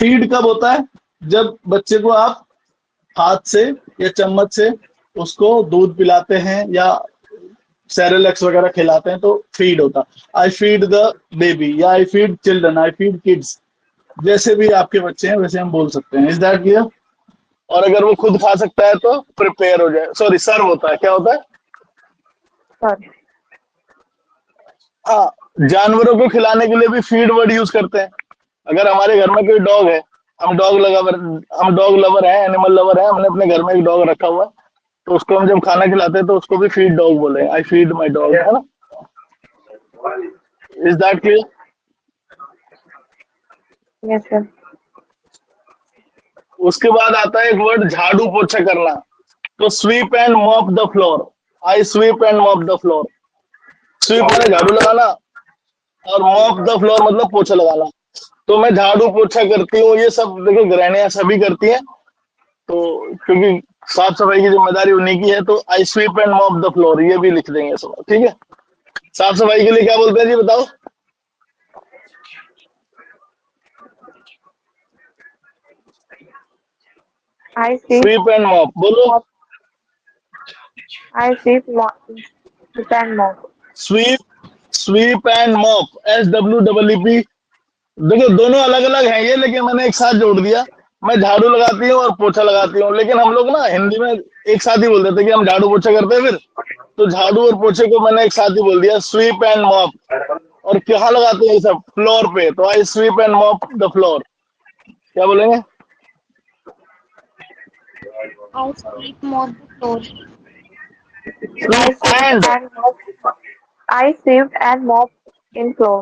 फीड कब होता है? जब बच्चे को आप हाथ से या चम्मच से उसको दूध पिलाते हैं या सेरेलैक्स वगैरह खिलाते हैं, तो फीड होता। आई फीड द बेबी, या I feed children, I feed kids. जैसे भी आपके बच्चे हैं वैसे हम बोल सकते हैं। Is that clear? और अगर वो खुद खा सकता है तो प्रिपेयर हो जाए, सॉरी सर्व होता है। क्या होता है? सॉरी। हाँ, जानवरों को खिलाने के लिए भी फीड वर्ड यूज करते हैं। अगर हमारे घर में कोई डॉग है, हम डॉग लवर हैं, एनिमल लवर हैं, हमने अपने घर में एक डॉग रखा हुआ है, तो उसको हम जब खाना खिलाते हैं तो उसको भी फीड डॉग बोले, आई फीड माई डॉग, है ना। Is that clear? Yes sir. उसके बाद आता है एक वर्ड झाड़ू पोछा करना। तो sweep and mop the floor. I sweep and mop the floor. Sweep मैंने झाड़ू लगाना, और मॉप द फ्लोर मतलब पोछा लगाना। तो मैं झाड़ू पोछा करती हूँ, ये सब देखो गृहणियां सभी करती हैं, तो क्योंकि साफ सफाई की जिम्मेदारी उन्हीं की है। तो I sweep and mop the floor, ये भी लिख देंगे सब। ठीक है, साफ सफाई के लिए क्या बोलते हैं जी, बताओ। I see. Sweep and mop बोलो। I see and mop. Sweep and mop, SWEEP। देखो दोनों अलग अलग हैं ये, लेकिन मैंने एक साथ जोड़ दिया। मैं झाड़ू लगाती हूँ और पोछा लगाती हूँ, लेकिन हम लोग ना हिंदी में एक साथ ही बोल देते कि हम झाड़ू पोछा करते हैं। फिर तो झाड़ू और पोछे को मैंने एक साथ ही बोल दिया, स्वीप एंड मॉप। और कहाँ लगाते हैं ये सब? फ्लोर पे। तो I sweep and mop the floor. क्या बोलेंगे? I sweep mop the floor. I sweep sweep and, and mop. I sweep and mop in floor.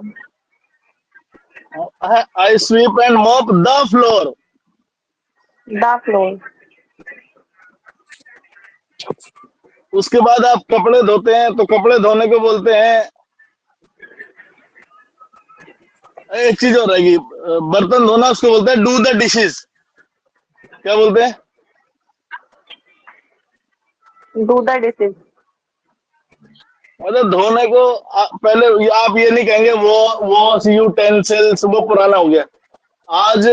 I sweep and mop the floor. The floor. उसके बाद आप कपड़े धोते हैं, तो कपड़े धोने को बोलते हैं एक चीज और रहेगी, बर्तन धोना उसको बोलते हैं डू द डिशेस। क्या बोलते हैं? Do the dishes. मतलब धोने को पहले आप ये नहीं कहेंगे वॉश यूटेंसिल्स, वो पुराना हो गया। आज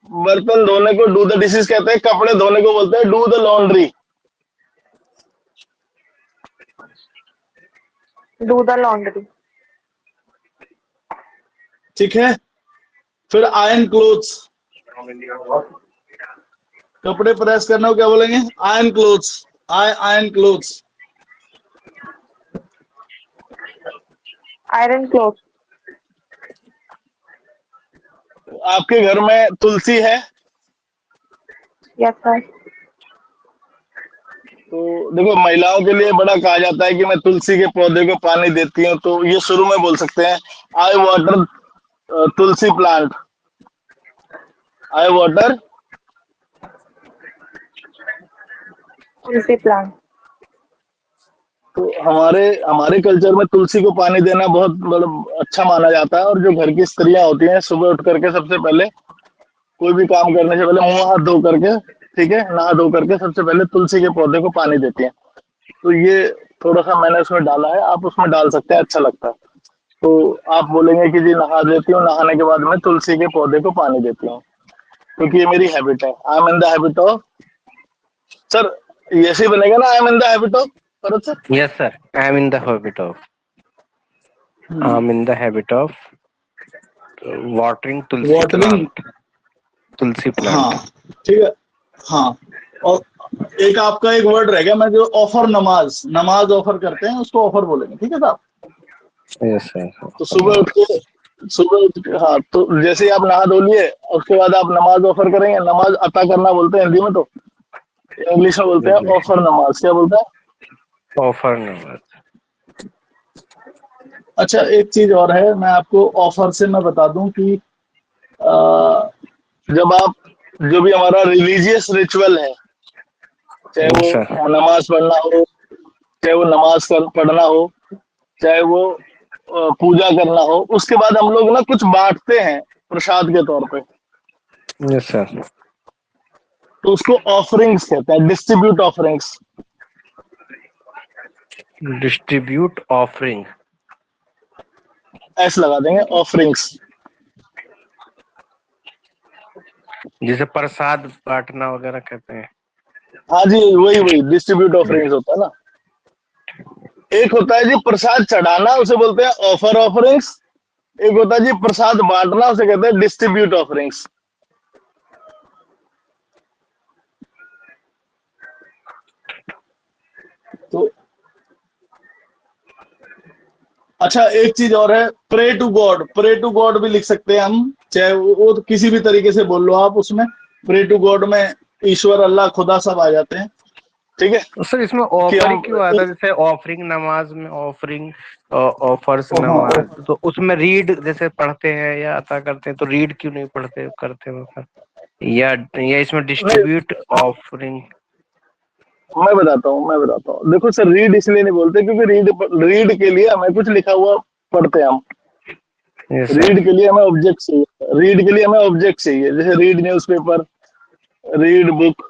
बर्तन धोने को डू द डिशेस कहते हैं, कपड़े धोने को बोलते हैं do the laundry. Do the laundry. ठीक है। फिर आयरन क्लोथ्स, कपड़े प्रेस करने को क्या बोलेंगे? Iron clothes. Iron clothes. Iron cloth. आपके घर में तुलसी है? Yes sir. तो देखो, महिलाओं के लिए बड़ा कहा जाता है कि मैं तुलसी के पौधे को पानी देती हूँ, तो ये शुरू में बोल सकते हैं आई वाटर तुलसी प्लांट। आई वाटर तुलसी प्लांट। तो हमारे हमारे कल्चर में तुलसी को पानी देना बहुत मतलब अच्छा माना जाता है। और जो घर की स्त्रियां होती हैं, सुबह उठ करके सबसे पहले कोई भी काम करने से पहले मुंह हाथ धो करके, ठीक है, नहा धो करके सबसे पहले तुलसी के पौधे को पानी देती हैं। तो ये थोड़ा सा मैंने उसमें डाला है, आप उसमें डाल सकते हैं, अच्छा लगता है। तो आप बोलेंगे कि जी नहा देती हूँ, नहाने के बाद मैं तुलसी के पौधे को पानी देती हूँ, क्योंकि ये मेरी हैबिट है। I am in the habit of, sir ऐसे ही बनेगा ना, I am in the habit of Bharat sir? Yes sir, I am in the habit of, I am in the habit of watering Tulsi watering. Plant, Tulsi plant. हाँ ठीक है। हाँ, और एक आपका एक वर्ड रह गया, मैं जो ऑफर नमाज, नमाज ऑफर करते हैं उसको ऑफर बोलेंगे, ठीक है साहब? Yes sir. तो सुबह उठ के हाँ, तो जैसे ही आप नहा धो लिए उसके बाद आप नमाज ऑफर करेंगे। नमाज अता करना बोलते हैं हिंदी में, तो इंग्लिश में बोलते हैं ऑफर नमाज। क्या बोलते हैं? ऑफर नमाज। अच्छा, एक चीज और है, मैं आपको ऑफर से मैं बता दूं कि जब आप जो भी हमारा रिलीजियस रिचुअल है, चाहे वो नमाज पढ़ना हो, चाहे वो नमाज पढ़ना हो, चाहे वो पूजा करना हो, उसके बाद हम लोग ना कुछ बांटते हैं प्रसाद के तौर पे। Yes sir. तो उसको ऑफरिंग्स कहते हैं, डिस्ट्रीब्यूट ऑफरिंग्स। डिस्ट्रीब्यूट ऑफरिंग, ऐसे लगा देंगे, ऑफरिंग्स। जिसे प्रसाद बांटना वगैरह कहते हैं। हाँ जी, वही डिस्ट्रीब्यूट ऑफरिंग्स होता है ना। एक होता है जी प्रसाद चढ़ाना, उसे बोलते हैं ऑफर ऑफरिंग्स। एक होता है जी प्रसाद बांटना, उसे कहते हैं डिस्ट्रीब्यूट ऑफरिंग्स। तो अच्छा, एक चीज और है, pray to God. Pray to God भी लिख सकते हैं हम, चाहे वो तो किसी भी तरीके से बोल लो आप। उसमें प्रे टू गॉड में ईश्वर, अल्लाह, खुदा सब आ जाते हैं, ठीक है? तो सर इसमें ऑफर क्यों आता है? जैसे ऑफरिंग नमाज में ऑफरिंग, ऑफर्स नमाज, तो उसमें रीड जैसे पढ़ते हैं या अता करते हैं, तो रीड क्यों नहीं पढ़ते करते हो सर? या इसमें डिस्ट्रीब्यूट ऑफरिंग? मैं बताता हूँ। देखो सर, रीड इसलिए नहीं बोलते क्योंकि रीड के लिए हमें कुछ लिखा हुआ पढ़ते हैं हम। रीड के लिए हमें ऑब्जेक्ट चाहिए। जैसे read newspaper, read book.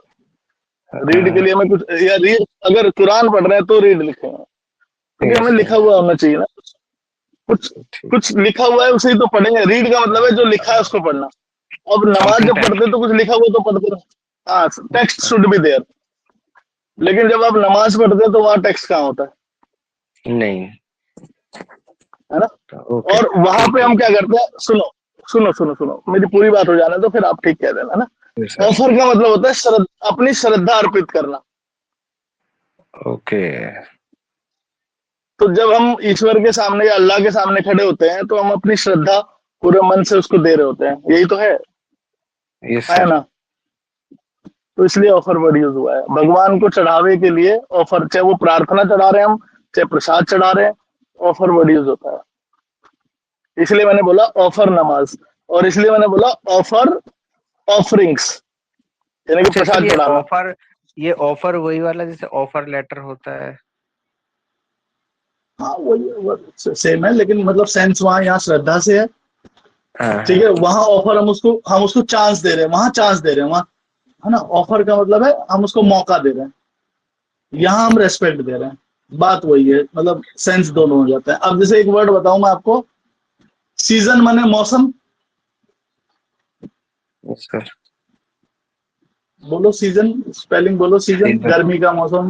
Read के लिए हमें कुछ, या रीड, अगर कुरान पढ़ रहे हैं तो रीड लिखेंगे, क्योंकि हमें लिखा हुआ होना चाहिए ना। कुछ लिखा हुआ है उसे ही तो पढ़ेंगे। रीड का मतलब है जो लिखा है उसको पढ़ना। अब नमाज जब पढ़ते तो कुछ लिखा हुआ तो पढ़ते ना। हाँ, टेक्स्ट शुड बी देयर। लेकिन जब आप नमाज पढ़ते हैं तो वहां टेक्स्ट कहाँ होता है? नहीं, है ना? और वहां पे हम क्या करते हैं, सुनो, मेरी पूरी बात हो जाने तो फिर आप ठीक कह देना ना। ऑफर का मतलब होता है अपनी श्रद्धा अर्पित करना। ओके। तो जब हम ईश्वर के सामने या अल्लाह के सामने खड़े होते हैं तो हम अपनी श्रद्धा पूरे मन से उसको दे रहे होते हैं, यही तो है, है ना? तो इसलिए ऑफर वर्ड यूज हुआ है भगवान को चढ़ावे के लिए। ऑफर, चाहे वो प्रार्थना चढ़ा रहे हैं हम, चाहे प्रसाद चढ़ा रहे हैं, ऑफर वर्ड यूज होता है। इसलिए मैंने बोला ऑफर नमाज, और इसलिए मैंने बोला ऑफर ऑफरिंग्स, यानी कि प्रसाद चढ़ाना। ऑफर, ये ऑफर वही वाला जैसे ऑफर लेटर होता है? हाँ, वही सेम है, लेकिन मतलब सेंस वहां यहाँ श्रद्धा से है हाँ, ठीक है, वहां ऑफर हम उसको चांस दे रहे हैं, वहां चांस दे रहे हैं, वहां है ना, ऑफर का मतलब है हम उसको मौका दे रहे हैं, यहाँ हम रेस्पेक्ट दे रहे हैं, बात वही है, मतलब सेंस दोनों हो जाता है। अब जैसे एक वर्ड बताऊं मैं आपको, सीजन माने मौसम, yes, sir. बोलो सीजन, स्पेलिंग बोलो सीजन, Season. गर्मी का मौसम।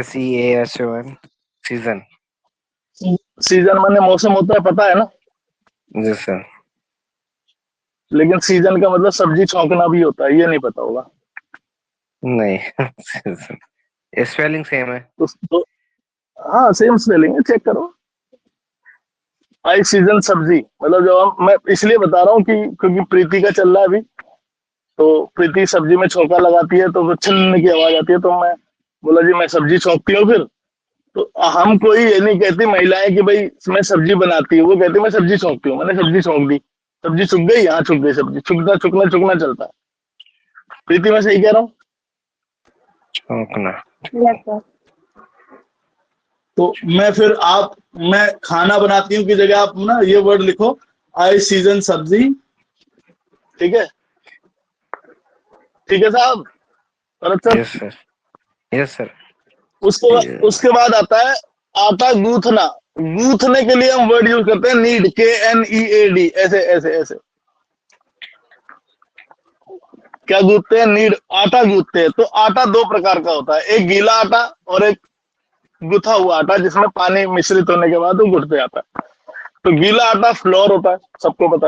SEASON season. सीजन माने मौसम होता है, पता है ना, जी सर। लेकिन सीजन का मतलब सब्जी छौंकना भी होता है, ये नहीं पता होगा। नहीं स्पेलिंग सेम है। तो हाँ सेम स्पेलिंग है, चेक करो। आई सीजन सब्जी, मतलब जो मैं इसलिए बता रहा हूँ कि क्योंकि प्रीति का चल रहा है अभी, तो प्रीति सब्जी में छौंका लगाती है तो फिर छिन्न की आवाज आती है, तो मैं बोला जी मैं सब्जी छौंकती हूँ फिर। तो हम कोई ये नहीं कहती महिलाएं कि भाई मैं सब्जी बनाती हूँ, वो कहती मैं सब्जी छौंकती हूँ, मैंने सब्जी छौंक दी, सब्जी छुक गई, यहाँ छुक गई सब्जी, छुकना छुकना छुकना चलता है। प्रीति मैं सही कह रहा हूँ? छौंकना। Yes sir. तो मैं खाना बनाती हूँ की जगह आप ना ये वर्ड लिखो, आई सीजन सब्जी। ठीक है, ठीक है साहब, Bharat sir. Yes sir, yes sir. उसके बाद आता है आटा गूंथना। गूंथने के लिए हम वर्ड यूज करते हैं नीड, KNEAD, ऐसे ऐसे ऐसे। क्या गूंथते हैं? नीड, आटा गूंथते हैं। तो आटा दो प्रकार का होता है, एक गीला आटा और एक गुथा हुआ आटा, जिसमें पानी मिश्रित होने के बाद वो गुट पे आता है। तो गीला आटा फ्लोर होता है, सबको पता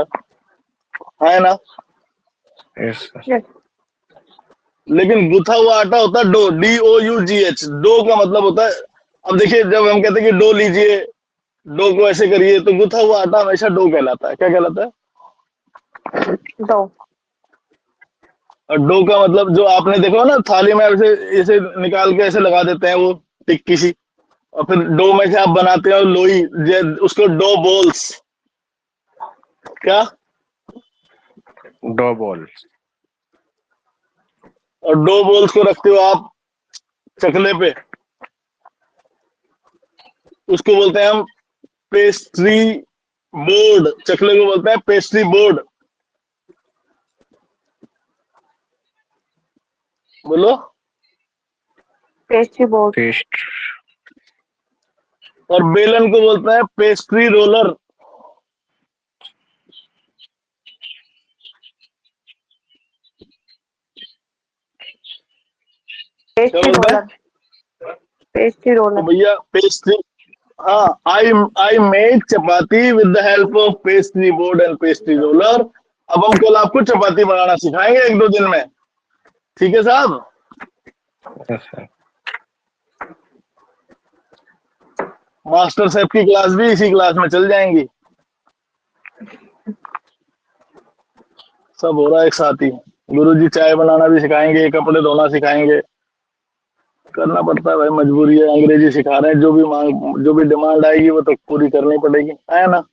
है ना? Yes sir. यस। लेकिन गुथा हुआ आटा होता है डो, DOUGH। डो का मतलब होता है, अब देखिए जब हम कहते हैं कि डो लीजिए, डो को ऐसे करिए, तो गुथा हुआ आटा हमेशा डो कहलाता है। क्या कहलाता है? दो। और डो का मतलब जो आपने देखो ना थाली में ऐसे ऐसे निकाल के ऐसे लगा देते हैं वो टिक्की सी, और फिर डो में से आप बनाते हो लोई, उसको डो बॉल्स। क्या? Dough ball. और डो बॉल्स को रखते हो आप चकले पे, उसको बोलते हैं हम पेस्ट्री बोर्ड। चकले को बोलते हैं पेस्ट्री बोर्ड। बोलो। Pastry board. पेस्ट। और बेलन को बोलते हैं पेस्ट्री रोलर। क्या पेस्ट्री बोलते हैं? रोलर। पेस्ट्री तो रोलर। भैया पेस्ट्री, हाँ, I make chapati with the help of pastry board and pastry roller. अब हम कल आपको चपाती बनाना सिखाएंगे 1-2 दिन में, ठीक है साहब? Yes sir. मास्टर शेफ की क्लास भी इसी क्लास में चल जाएंगी। सब हो रहा है एक साथ ही। गुरुजी चाय बनाना भी सिखाएंगे, कपड़े धोना सिखाएंगे। करना पड़ता है भाई, मजबूरी है। अंग्रेजी सिखा रहे हैं, जो भी डिमांड आएगी वो तो पूरी करनी पड़ेगी, है ना?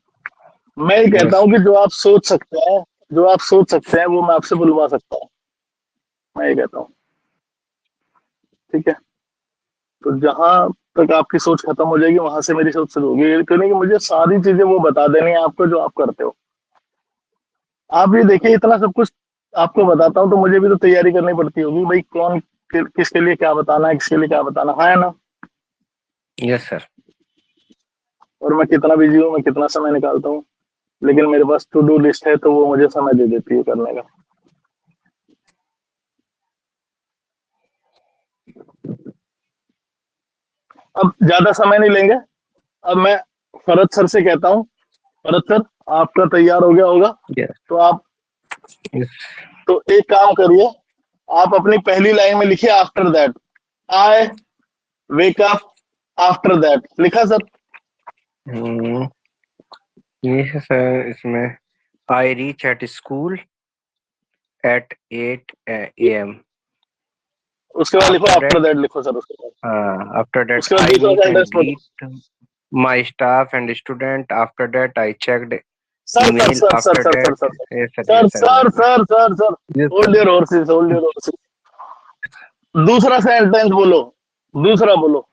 मैं ही कहता हूँ कि जो आप सोच सकते हैं वो मैं आपसे बुलवा सकता हूँ, मैं ये कहता हूँ। ठीक है, तो जहां तक आपकी सोच खत्म हो जाएगी वहां से मेरी सोच शुरू होगी, क्योंकि कि मुझे सारी चीजें वो बता देनी है आपको जो आप करते हो। आप भी देखिए, इतना सब कुछ आपको बताता हूँ तो मुझे भी तो तैयारी करनी पड़ती होगी भाई, कौन किसके लिए क्या बताना है, किसके लिए क्या बताना है ना? Yes sir. और मैं कितना बिजी हूँ, मैं कितना समय निकालता हूँ, लेकिन मेरे पास टू डू लिस्ट है तो वो मुझे समय दे देती है करने का। अब ज्यादा समय नहीं लेंगे। अब मैं फरत सर से कहता हूँ, फरत सर आपका तैयार हो गया होगा, यस। तो आप तो एक काम करिए, आप अपनी पहली लाइन में लिखिए after that, I wake up after that. लिखा सर? ये है सर, इसमें आई reach at school eight 8 AM। उसके बाद लिखो आफ्टर दैट, लिखो सर उसके बाद। After that उसके बाद I दूसरा meet and सेंटेंस पढ़ो। greet my staff and student. After that I checked sir sir email. Sir sir After sir that, sir sir yes sir, sir yes sir, sir yes sir. Sir sir sir Yes hold your horses, hold your horses. दूसरा sentence बोलो, दूसरा बोलो,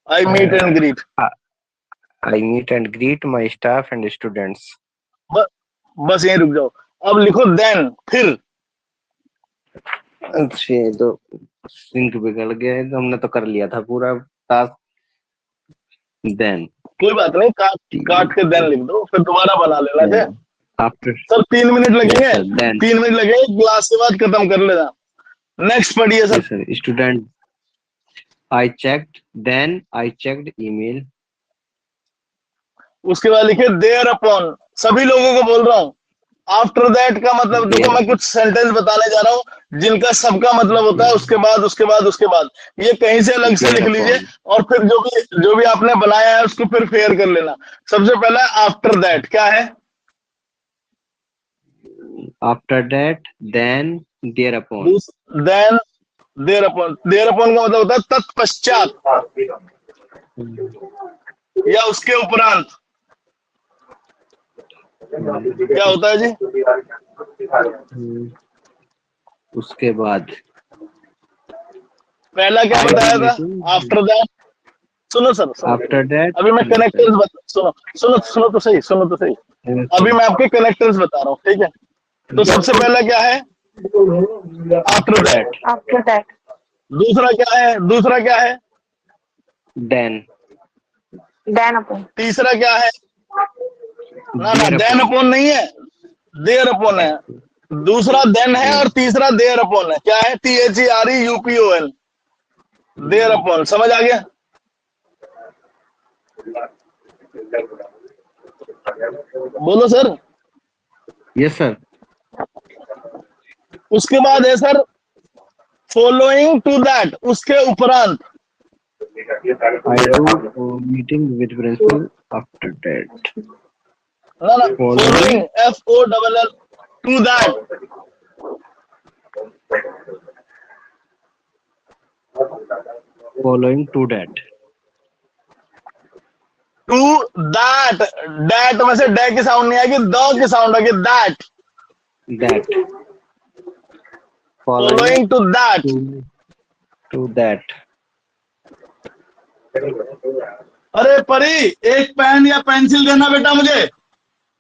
I meet sir. And greet. I meet and greet my staff and students. बस यहीं रुक जाओ। अब लिखो देन, फिर। अच्छा, ये तो सिंक बिगड़ गया है, तो हमने तो कर लिया था पूरा टास्क। देन कोई बात नहीं, काट काट के देन लिख दो, फिर दोबारा बना लेना थे। आफ्टर, सर 3 मिनट लगेंगे, देन 3 मिनट लगेंगे, क्लास के बाद खत्म कर लेना। नेक्स्ट पढ़िए sir. Sir student I checked, then I checked email. उसके बाद लिखे देयर अपॉन, सभी लोगों को बोल रहा हूँ। आफ्टर दैट का मतलब देखो, मैं कुछ सेंटेंस बताने जा रहा हूँ जिनका सबका मतलब होता है उसके बाद उसके बाद उसके बाद, ये कहीं से अलग से लिख लीजिए, और फिर जो भी आपने बनाया है उसको फिर फेयर कर लेना। सबसे पहला आफ्टर दैट क्या है? After that, then, thereupon. Then thereupon, thereupon का मतलब होता है तत्पश्चात या उसके उपरांत। क्या होता है जी? उसके बाद। पहला क्या बताया था? After that. सुनो सर, आफ्टर दैट, अभी मैं कनेक्टर्स सुनो सुनो सुनो तो सही, सुनो तो सही। अभी मैं आपके कनेक्टर्स बता रहा हूँ, ठीक है? तो सबसे पहला क्या है? After that. आफ्टर दैट, दूसरा क्या है? दूसरा क्या है? देन। देन अपॉन, तीसरा क्या है? ना ना, देन अपॉन नहीं है, देयर अपॉन है। दूसरा देन है और तीसरा देयर अपॉन है। क्या है? THEREUPON, thereupon. समझ आ गया? बोलो सर। Yes sir. उसके बाद है सर फॉलोइंग टू दैट, उसके उपरांत। I do meeting with principal after that. ना ना, following FOLL to that. Following to that. To that, that में से डे की साउंड नहीं आएगी, द की साउंड आएगी, that. That, following to that. To that. अरे परी, एक पेन या पेंसिल देना बेटा मुझे।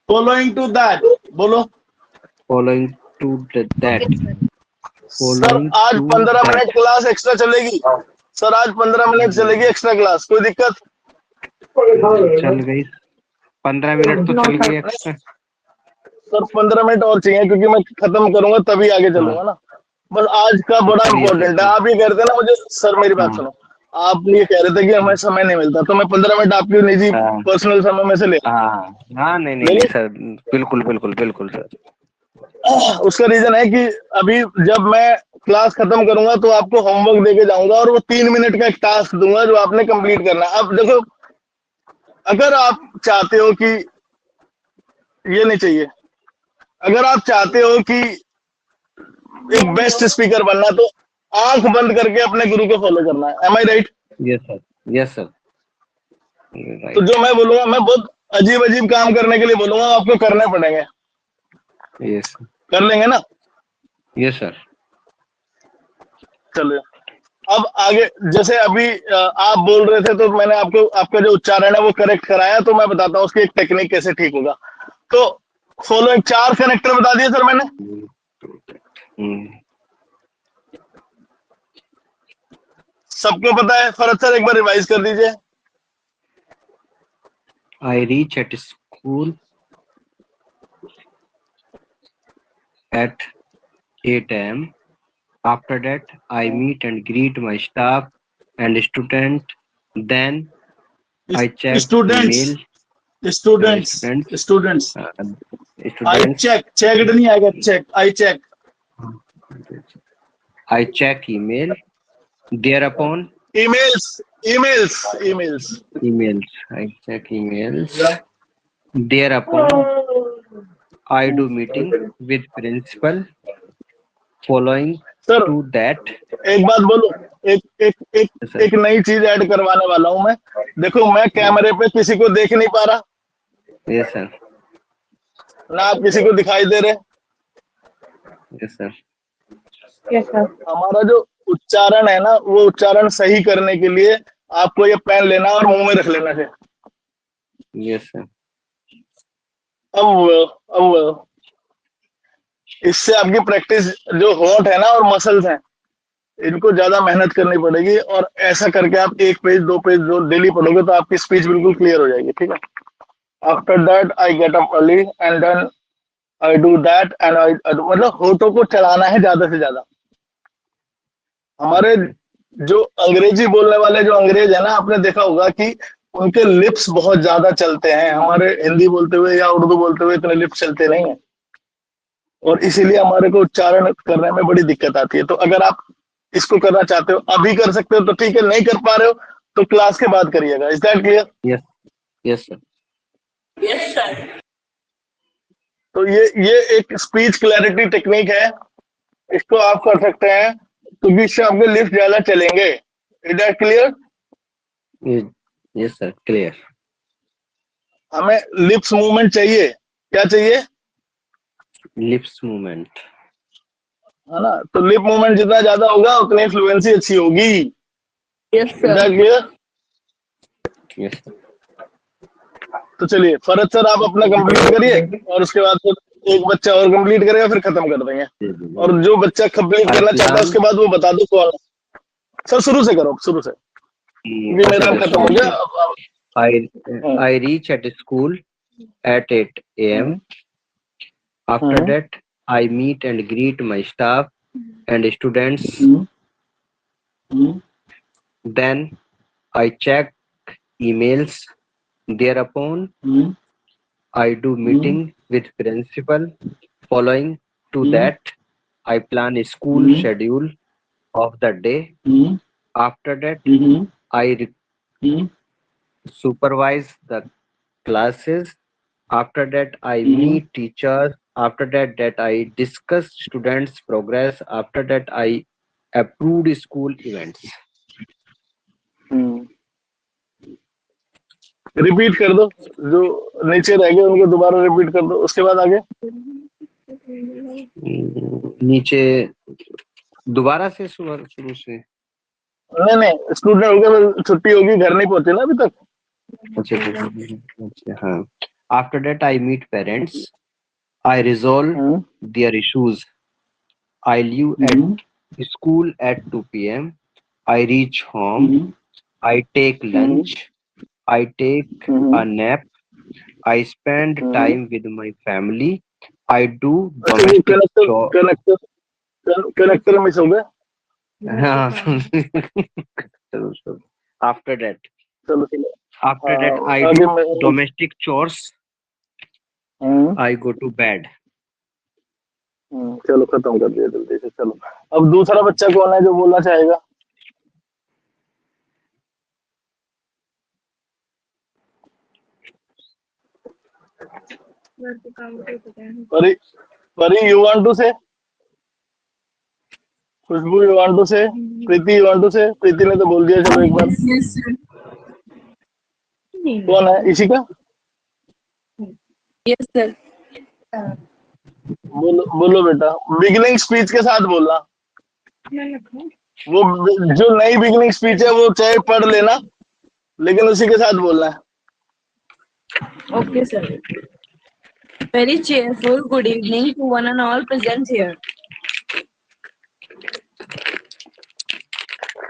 फॉलोइंग टू दैट बोलो। Following to that. सर आज 15 मिनट क्लास एक्स्ट्रा चलेगी। सर आज 15 मिनट चलेगी एक्स्ट्रा क्लास, कोई दिक्कत? चल गई, 15 मिनट तो चल गई एक्स्ट्रा। सर 15 मिनट और चाहिए, क्योंकि मैं खत्म करूंगा तभी आगे चलूंगा ना। बस आज का बड़ा इम्पोर्टेंट है। आप ये कह रहे थे ना मुझे, सर मेरी बात सुनो, आप ये कह रहे थे कि हमें समय नहीं मिलता, तो मैं 15 मिनट आपकी निजी पर्सनल समय में से ले। हाँ नहीं नहीं नहीं सर, बिल्कुल बिल्कुल बिल्कुल सर। उसका रीजन है कि अभी जब मैं क्लास खत्म करूंगा तो आपको होमवर्क देके जाऊंगा, और वो 3 मिनट का एक टास्क दूंगा जो आपने कंप्लीट करना है। अब देखो, अगर आप चाहते हो कि ये नहीं चाहिए, अगर आप चाहते हो कि एक बेस्ट स्पीकर बनना, तो आंख बंद करके अपने गुरु को फॉलो करना है। Am I right? Yes sir, yes sir. तो जो मैं बोलूंगा, मैं बहुत अजीब अजीब काम करने के लिए बोलूंगा, आपको करने पड़ेंगे। यस, कर लेंगे ना? Yes sir. चलिए, अब आगे, जैसे अभी आप बोल रहे थे तो मैंने आपको आपका जो उच्चारण है वो करेक्ट कराया, तो मैं बताता हूँ उसकी एक टेक्निक कैसे ठीक होगा। तो फॉलोइंग 4 कनेक्टर बता दिए सर मैंने। सबको पता है? फरत सर एक बार रिवाइज कर दीजिए। I reach at school at 8 a.m. After that, I meet and greet my staff and student. Then I check email. Students students I Students. Check, checked नहीं आएगा, check, I check. I check email. Thereupon, emails emails emails emails. I check emails. Thereupon, I do meeting with principal. Following sir to that, एक बात बोलो, एक एक एक sir. एक नई चीज ऐड करवाने वाला हूं मैं। देखो, मैं कैमरे पे किसी को देख नहीं पा रहा, yes sir, ना आप किसी को दिखाई दे रहे। yes sir, यस सर, हमारा जो उच्चारण है ना, वो उच्चारण सही करने के लिए आपको ये पेन लेना और मुंह में रख लेना है। yes sir, अब इससे आपकी प्रैक्टिस जो होंठ है ना और मसल्स हैं, इनको ज्यादा मेहनत करनी पड़ेगी, और ऐसा करके आप 1 पेज 2 पेज जो डेली पढ़ोगे तो आपकी स्पीच बिल्कुल क्लियर हो जाएगी, ठीक है। After that I get up early and then I do that and I, मतलब होठों को चलाना है ज्यादा से ज्यादा। हमारे जो अंग्रेजी बोलने वाले जो अंग्रेज है ना, आपने देखा होगा कि उनके लिप्स बहुत ज्यादा चलते हैं, हमारे हिंदी बोलते हुए या उर्दू बोलते हुए इतने लिप्स चलते नहीं है, और इसीलिए हमारे को उच्चारण करने में बड़ी दिक्कत आती है। तो अगर आप इसको करना चाहते हो, अभी कर सकते हो तो ठीक है, नहीं कर पा रहे हो तो क्लास के बाद करिएगा। Is that clear? Yes yes sir. Yes sir. तो ये एक स्पीच क्लैरिटी टेक्निक है, इसको आप कर सकते हैं, क्योंकि इससे आपके लिप्स ज्यादा चलेंगे। Is that clear? Yes sir, clear. हमें लिप्स मूवमेंट चाहिए, क्या चाहिए? लिप्स मूवमेंट, है ना, तो लिप मूवमेंट जितना ज्यादा होगा उतनी फ्लुएंसी अच्छी होगी। Yes is sir. That clear? Yes sir. तो चलिए फरज सर आप अपना कंप्लीट करिए, और उसके बाद फिर एक बच्चा और कंप्लीट करेगा, फिर खत्म कर देंगे। और जो बच्चा कंप्लीट करना चाहता है उसके बाद वो बता दो कौन है। सर शुरू से करो, शुरू से, क्योंकि मेरा खत्म हो गया। I reach at school at 8 a.m. After that, I meet and greet my staff and students. Then I check emails. Thereupon, I do meeting with principal. Following to that, I plan a school schedule of the day. After that, I supervise the classes. After that, I meet teachers. After that I discuss students' progress. After that, I approve school events. Repeat कर दो, जो नीचे रह गए उनको दोबारा repeat कर दो, उसके बाद आगे। नीचे दोबारा से शुरू से। नहीं, स्टूडेंट हो गया, छुट्टी होगी, घर नहीं पहुंचे ना अभी तक। अच्छा हाँ। After that, I meet parents. I resolve their issues. I leave at school at 2 p.m. I reach home. I take lunch. I take a nap. I spend time with my family. I do domestic chores. Connector miss हो गया। After that, चलो I do domestic chores. I go to bed. चलो खत्म कर दिया जल्दी से। चलो अब दूसरा बच्चा कौन है जो बोलना चाहेगा? परी यू वांट टू से? खुशबू यू वांट टू से? प्रीति यू वांट टू से? प्रीति ने तो बोल दिया, चलो एक बार। कौन है? इशिका? Yes sir. बोलो बेटा, बिगिनिंग स्पीच के साथ बोलना। वो जो नई बिगिनिंग स्पीच है वो चाहे पढ़ लेना, लेकिन उसी के साथ बोलना है। Okay, sir. Very cheerful good evening to one and all present here.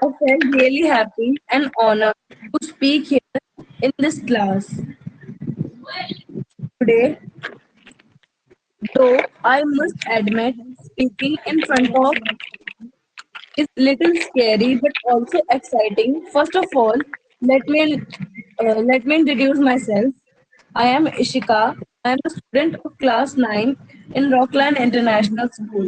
I felt really happy and honored to speak here in this class. Today, though I must admit, speaking in front of is little scary but also exciting. First of all, let me introduce myself. I am Ishika. I am a student of class 9 in Rockland International School.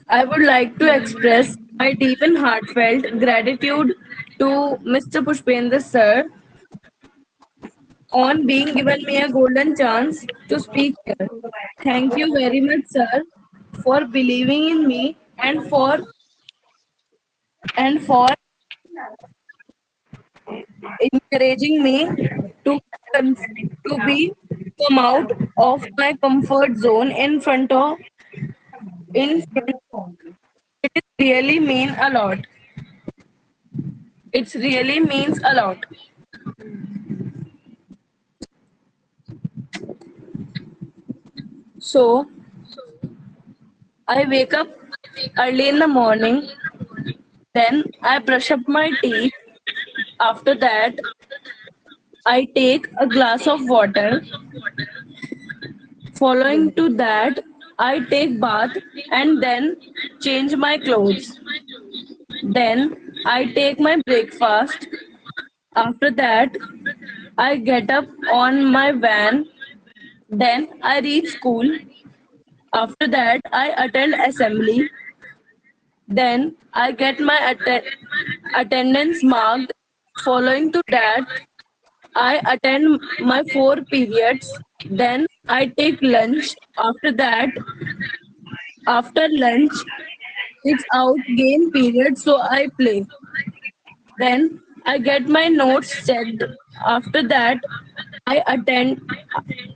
I would like to express my deep and heartfelt gratitude to Mr. Pushpendra sir on being given me a golden chance to speak here. Thank you very much, sir, for believing in me and for encouraging me to be come out of my comfort zone in front. It really mean a lot. It really means a lot. So I wake up early in the morning, then I brush up my teeth. After that, I take a glass of water. Following to that, I take bath and then change my clothes. Then I take my breakfast. After that, I get up on my van. Then I reach school. After that, I attend assembly. Then I get my attendance marked. Following to that, I attend my 4 periods. Then I take lunch. After that, after lunch, it's out game period, so I play. Then I get my notes checked. After that, I attend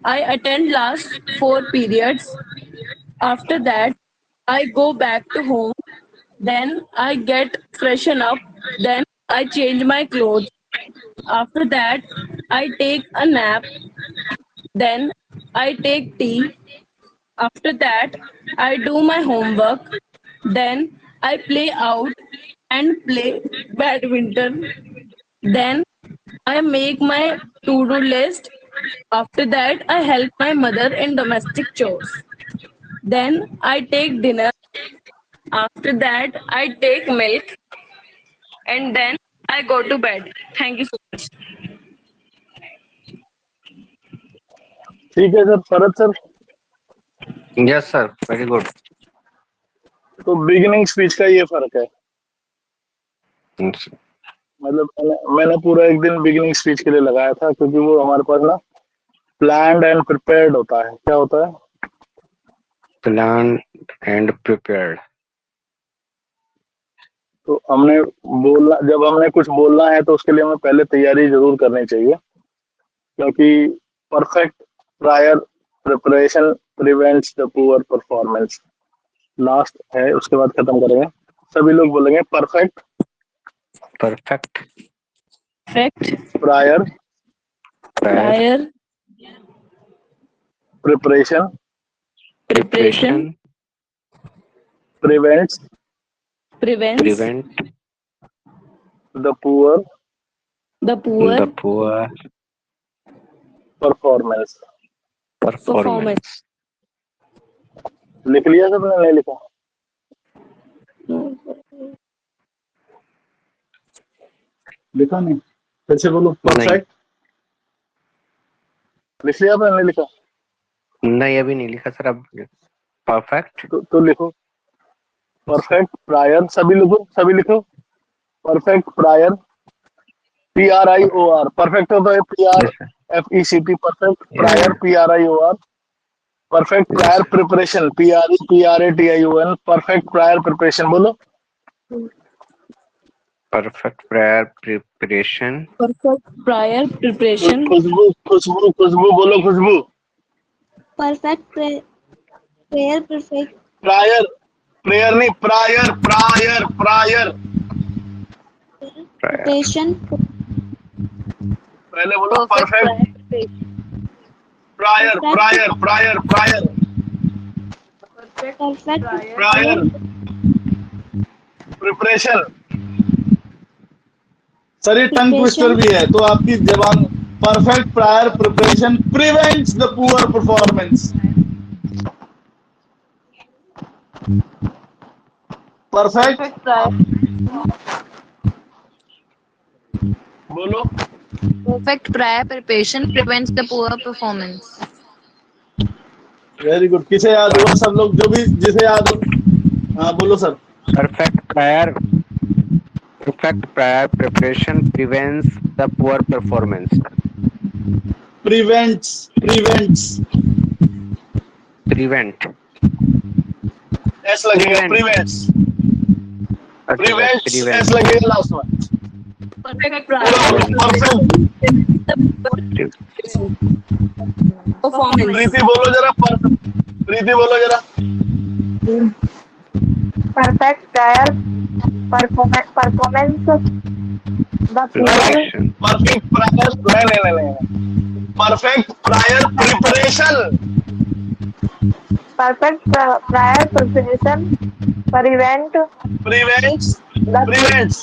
I attend last 4 periods. After that, I go back to home. Then I get freshen up. Then I change my clothes. After that, I take a nap. Then I take tea. After that, I do my homework. Then I play out and play badminton. Then I make my to-do list. After that, I help my mother in domestic chores. Then I take dinner. After that, I take milk and then I go to bed. Thank you so much. ठीक है sir, Sharad sir. Yes sir, very good. तो beginning speech का ये फर्क है, मतलब मैंने पूरा एक दिन बिगिनिंग स्पीच के लिए लगाया था, क्योंकि वो हमारे पास ना प्लान्ड एंड प्रिपेयर्ड होता है। क्या होता है? Plan and prepared. तो हमने बोलना, जब हमने कुछ बोलना है तो उसके लिए हमें पहले तैयारी जरूर करनी चाहिए, क्योंकि perfect prior preparation prevents the poor performance. Last है, उसके बाद खत्म करेंगे। सभी लोग बोलेंगे perfect perfect prior Prior preparation preparation prevents prevents prevent the poor the poor the poor performance। Performance. लिख लिया सबने? नहीं लिखा? लिखा नहीं? फिर से बोलो, परफेक्ट। लिख लिया आपने? नहीं लिखा? नहीं, अभी नहीं लिखा सर। अब परफेक्ट तो लिखो परफेक्ट प्रायर। सभी लिखो परफेक्ट प्रायर, PRIOR। परफेक्ट होता है PRFECT, perfect prior PRIOR। Perfect prior preparation PREPRATION। Perfect prior preparation बोलो। Perfect prior preparation. perfect prior preparation Khushbu बोलो, Khushbu. Perfect prayer perfect prior, prayer नहीं, प्रायर प्रिपरेशन पहले बोलो perfect prior perfect preparation. Sir ये tongue twister भी है, तो आपकी जबान। Perfect prior preparation prevents the poor performance. Perfect बोलो। Perfect prior preparation prevents the poor performance. Very good. किसे याद हुआ? सब लोग जो भी जिसे याद हो। हाँ बोलो sir. Perfect prior preparation prevents the poor performance. Prevent S लगेगा। प्रिवेंट्स एस लगेगा लास्ट में। perfect prior performance प्रीति बोलो जरा, प्रीति बोलो जरा। perfect prior performance the preparation. Perfect prior, नहीं, perfect prior preparation perfect prior preparation prevent prevents the prevents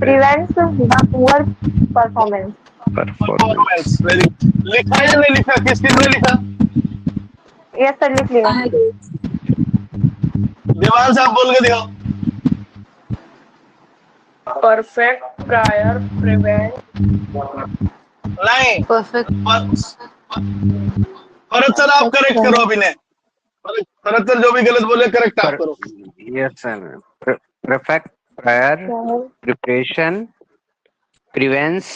prevents the poor performance. Performance. Very लिखा या नहीं लिखा, किस किसने लिखा? Yes sir, लिख लिया। दीवान साहब बोल के दिखाओ। perfect prior prevent नहीं, perfect भरत सर आप करेक्ट करो अभिनय। भरत सर जो भी गलत बोले करेक्ट आप करो। Yes sir. Perfect prior preparation prevents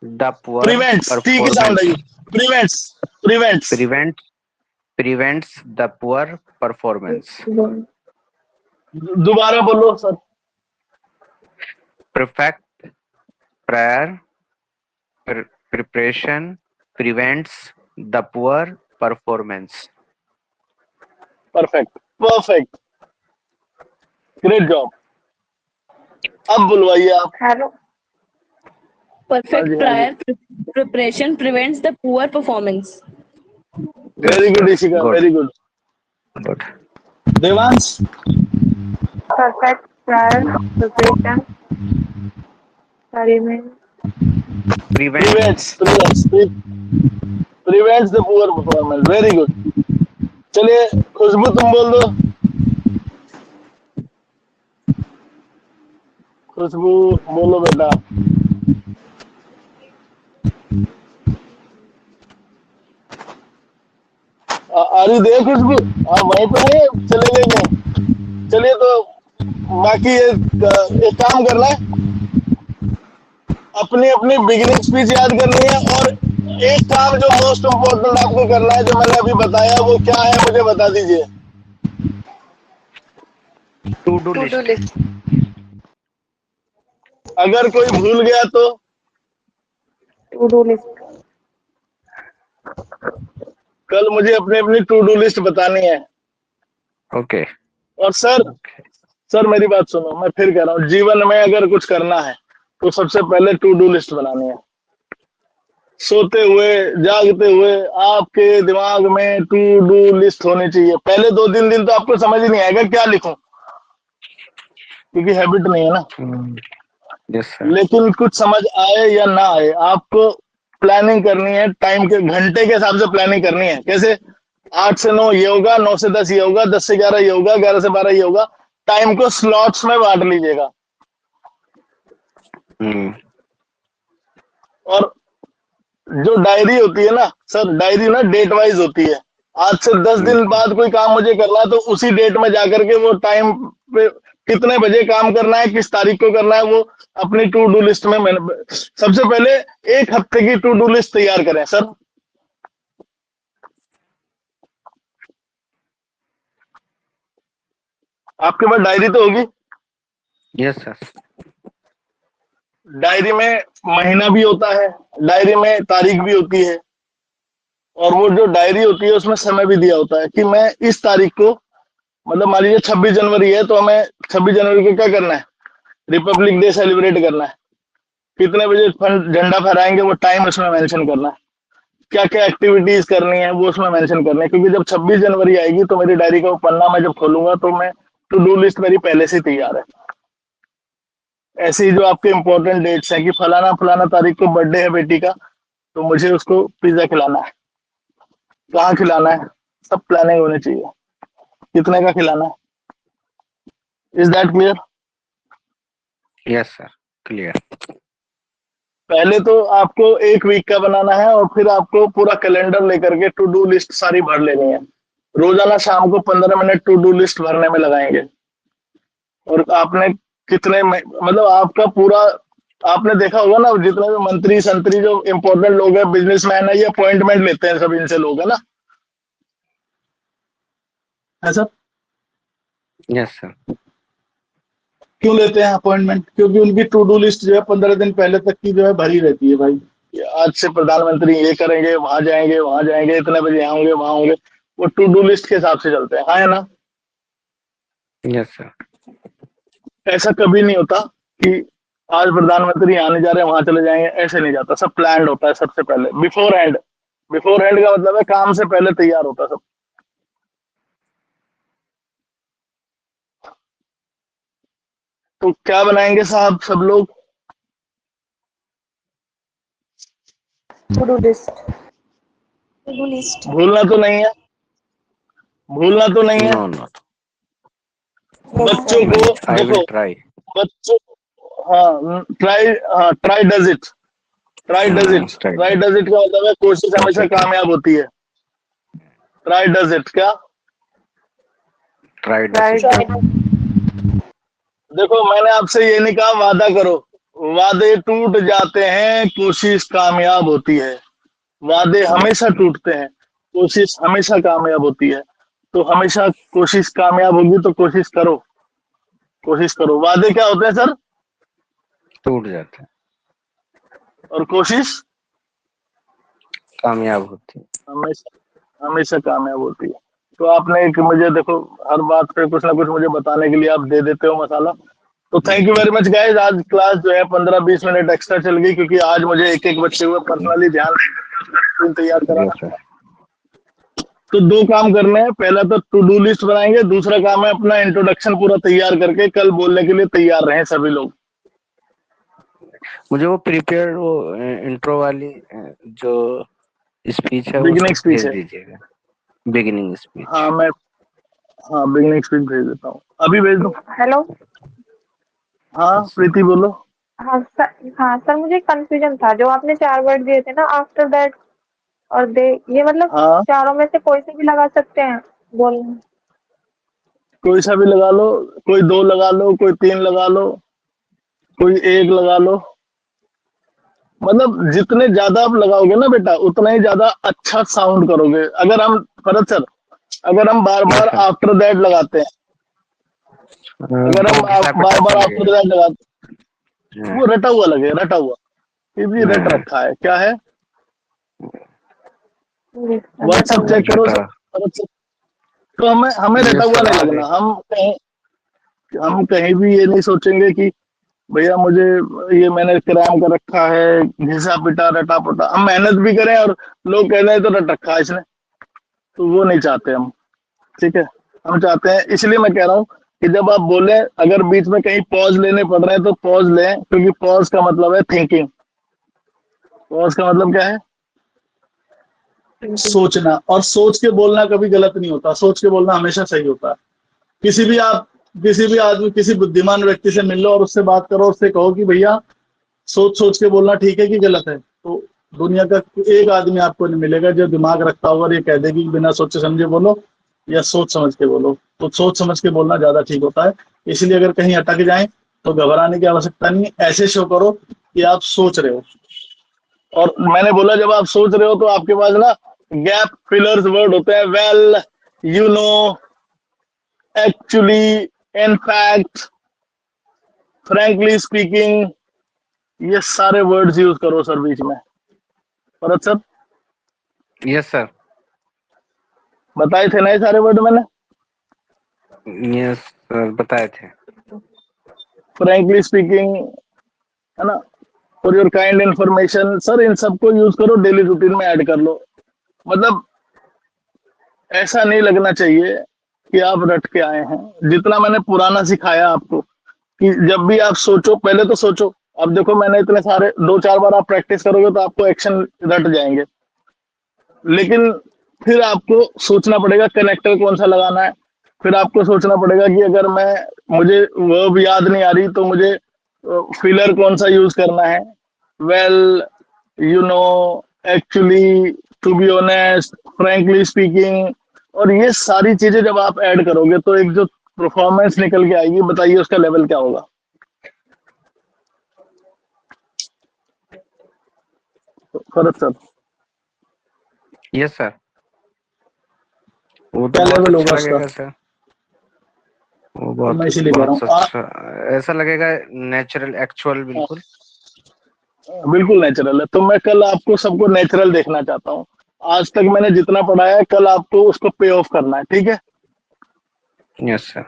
the poor prevents, ठीक है sound I. Prevents prevents prevents the poor performance. दोबारा बोलो sir. Perfect prior preparation prevents the poor performance. Perfect perfect, great job. अब बुलवाइए आप। हेलो। Perfect हाँ जी, prior preparation prevents the poor performance. Very good Ishika, Good. Very good. Good. Devansh Perfect prior preparation prevent Prevents. Prevents the poor performance, very good. चलिए खुशबू तुम बोल दो। खुशबू बोलो बेटा। आरी दे खुशबू, हाँ वहीं पे है, चले गए क्या? चलिए तो बाकी एक काम करना है, अपनी अपनी बिगिनिंग स्पीच याद करनी है, और एक काम जो मोस्ट इम्पोर्टेंट आपको करना है जो मैंने अभी बताया वो क्या है मुझे बता दीजिए। To do to list. do list अगर कोई भूल गया तो to do list। कल मुझे अपनी अपनी टू डू लिस्ट बतानी है। Okay. और सर मेरी बात सुनो, मैं फिर कह रहा हूँ, जीवन में अगर कुछ करना है तो सबसे पहले टू डू लिस्ट बनानी है। सोते हुए जागते हुए आपके दिमाग में टू डू लिस्ट होनी चाहिए। पहले 2-3 दिन तो आपको समझ ही नहीं आएगा क्या लिखूं, क्योंकि हैबिट नहीं है ना। Yes sir. लेकिन कुछ समझ आए या ना आए, आपको प्लानिंग करनी है, टाइम के घंटे के हिसाब से प्लानिंग करनी है। कैसे? 8 से 9 ये होगा, 9 से 10 ये होगा, 10 से 11 ये होगा, 11 से 12 ये होगा। टाइम को स्लॉट्स में बांट लीजिएगा। और जो डायरी होती है ना सर, डायरी ना डेट वाइज होती है। आज से 10 दिन बाद कोई काम मुझे करना है तो उसी डेट में जाकर के वो टाइम पे कितने बजे काम करना है, किस तारीख को करना है, वो अपनी टू डू लिस्ट में मैंने सबसे पहले 1 हफ्ते की टू डू लिस्ट तैयार करें सर। आपके पास डायरी तो होगी। Yes sir. डायरी में महीना भी होता है, डायरी में तारीख भी होती है, और वो जो डायरी होती है उसमें समय भी दिया होता है कि मैं इस तारीख को, मतलब मान लीजिए 26 जनवरी है तो हमें 26 जनवरी को क्या करना है, रिपब्लिक डे सेलिब्रेट करना है। कितने बजे झंडा फहराएंगे वो टाइम उसमें मेंशन करना है। क्या क्या एक्टिविटीज करनी है वो उसमें मेंशन करनी है, क्योंकि जब 26 जनवरी आएगी तो मेरी डायरी का वो पन्ना मैं जब खोलूंगा तो मैं टू डू लिस्ट मेरी पहले से तैयार है। ऐसे ही जो आपके इंपॉर्टेंट डेट्स हैं कि फलाना फलाना तारीख को बर्थडे है बेटी का, तो मुझे उसको पिज्जा खिलाना है, कहाँ खिलाना है, सब प्लानिंग होनी चाहिए, कितने का खिलाना है। Is that clear? Yes sir. Clear. पहले तो आपको 1 वीक का बनाना है और फिर आपको पूरा कैलेंडर लेकर के टू डू लिस्ट सारी भर लेनी है। रोजाना शाम को 15 मिनट टू डू लिस्ट भरने में लगाएंगे। और आपने कितने मतलब आपका पूरा, आपने देखा होगा ना जितने भी मंत्री संतरी जो इंपॉर्टेंट लोग हैं, बिजनेसमैन है, ये अपॉइंटमेंट लेते हैं सब इनसे लोग, है ना, है सर? Yes sir. क्यों लेते हैं अपॉइंटमेंट? क्योंकि उनकी टू डू लिस्ट जो है 15 दिन पहले तक की जो है भरी रहती है भाई। आज से प्रधानमंत्री ये करेंगे, वहां जाएंगे, इतने बजे होंगे, वहां होंगे, वो टू डू लिस्ट के हिसाब से चलते हैं, हाँ है ना? Yes sir. ऐसा कभी नहीं होता कि आज प्रधानमंत्री आने जा रहे हैं वहां चले जाएंगे, ऐसे नहीं जाता। सब प्लान्ड होता है सबसे पहले, बिफोर हैंड। बिफोर हैंड का मतलब है काम से पहले तैयार होता है सब। तो क्या बनाएंगे साहब सब लोग? To do list. To do list. भूलना तो नहीं है, भूलना तो नहीं है। नो नो, बच्चों को आई विल देखो, ट्राई। बच्चों, हाँ ट्राई, हाँ try does it, try does it, try does it का मतलब है कोशिश हमेशा कामयाब होती है। ट्राई डज इट क्या? ट्राई देखो मैंने आपसे ये नहीं कहा वादा करो, वादे टूट जाते हैं, कोशिश कामयाब होती है। वादे हमेशा टूटते हैं, कोशिश हमेशा कामयाब होती है। तो हमेशा कोशिश कामयाब होगी, तो कोशिश करो, कोशिश करो। वादे क्या होते हैं सर? टूट जाते हैं, और कोशिश कामयाब होती है। हमेशा हमेशा कामयाब होती है। तो आपने एक मुझे देखो हर बात पे कुछ ना कुछ मुझे बताने के लिए आप दे देते हो मसाला। तो thank you very much guys. आज क्लास जो है 15-20 मिनट एक्स्ट्रा चल गई, क्योंकि आज मुझे एक एक बच्चे को पर्सनली ध्यान तैयार कराना Yes, sir. है। तो दो काम करने हैं, पहला तो टू डू लिस्ट बनाएंगे, दूसरा काम है अपना इंट्रोडक्शन पूरा तैयार करके कल बोलने के लिए तैयार रहें सभी लोग। मुझे वो प्रिपेयर वो इंट्रो वाली जो स्पीच है वो बिगिनिंग स्पीच भेज है। दीजिएगा, बिगिनिंग स्पीच। हाँ मैं, हाँ बिगिनिंग स्पीच भेज देता हूँ, अभी भेज दूँ। हेलो। हाँ प्रीति बोलो। हाँ सर, हाँ सर, मुझे कंफ्यूजन था जो आपने 4 वर्ड दिए थे ना, आफ्टर दैट और दे, ये मतलब हाँ चारों में से कोई से भी लगा सकते हैं बोलने? कोई सा भी लगा लो, कोई 2 लगा लो, कोई 3 लगा लो, कोई 1 लगा लो। मतलब जितने ज्यादा आप लगाओगे ना बेटा, उतना ही ज्यादा अच्छा साउंड करोगे। अगर हम भरत सर, अगर हम बार बार आफ्टर दैट लगाते हैं, अगर हम बार बार आफ्टर दैट लगाते, वो रटा हुआ लगे, रटा हुआ। ये भी रट रखा है, क्या है? व्हाट्सएप चेक करो सर, भरत सर। तो हमें हमें रटा हुआ नहीं लगना। हम कहीं भी ये नहीं सोचेंगे कि भैया मुझे ये मैंने क्राइम कर रखा है, घिसा पिटा रटा पुटा। हम मेहनत भी करें और लोग कह रहे हैं तो रट रखा है इसने, तो वो नहीं चाहते हम। ठीक है, हम चाहते हैं, इसलिए मैं कह रहा हूँ कि जब आप बोले, अगर बीच में कहीं पॉज लेने पड़ रहे हैं तो पॉज लें, क्योंकि पॉज का मतलब है थिंकिंग। पॉज का मतलब क्या है? सोचना। और सोच के बोलना कभी गलत नहीं होता, सोच के बोलना हमेशा सही होता है। किसी भी आदमी, किसी बुद्धिमान व्यक्ति से मिल लो और उससे बात करो, उससे कहो कि भैया सोच सोच के बोलना ठीक है कि गलत है, तो दुनिया का एक आदमी आपको नहीं मिलेगा जो दिमाग रखता होगा और ये कह देगी कि बिना सोचे समझे बोलो या सोच समझ के बोलो। तो सोच समझ के बोलना ज्यादा ठीक होता है। इसलिए अगर कहीं अटक जाए तो घबराने की आवश्यकता नहीं है, ऐसे शो करो कि आप सोच रहे हो। और मैंने बोला जब आप सोच रहे हो तो आपके पास ना गैप फिलर्स वर्ड होते हैं, well, you know, actually, in fact, frankly speaking, ये सारे वर्ड्स यूज करो सर बीच में। भरत सर यस सर, बताए थे ना ये सारे वर्ड मैंने? यस सर बताए थे। फ्रैंकली स्पीकिंग, है ना, for your kind information, sir इन सबको यूज करो, डेली रूटीन में ऐड कर लो। मतलब ऐसा नहीं लगना चाहिए कि आप रट के आए हैं। जितना मैंने पुराना सिखाया आपको कि जब भी आप सोचो, पहले तो सोचो। अब देखो मैंने इतने सारे, 2-4 बार आप प्रैक्टिस करोगे तो आपको एक्शन रट जाएंगे, लेकिन फिर आपको सोचना पड़ेगा कनेक्टर कौन सा लगाना है। फिर आपको सोचना पड़ेगा कि अगर मुझे वर्ब याद नहीं आ रही तो मुझे फिलर कौन सा यूज करना है, well, you know, actually, to be honest, frankly speaking. और ये सारी चीजें जब आप ऐड करोगे तो एक जो परफॉर्मेंस निकल के आएगी, बताइए उसका लेवल क्या होगा? भरत सर यस सर, वो तो क्या बहुत लेवल अच्छा होगा उसका? लगेगा सर। वो तो बहुत मैं इसीलिए कह रहा बहुत हूँ अच्छा, ऐसा लगेगा नेचुरल, एक्चुअल, बिल्कुल। बिल्कुल नेचुरल है। तो मैं कल आपको सबको नेचुरल देखना चाहता हूँ। आज तक मैंने जितना पढ़ाया है, कल आपको उसको पे ऑफ करना है, ठीक है? Yes sir.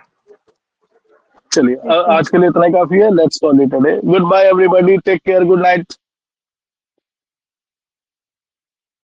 चलिए आज के लिए इतना ही काफी है। Let's call it a day. Goodbye everybody, take care, good night.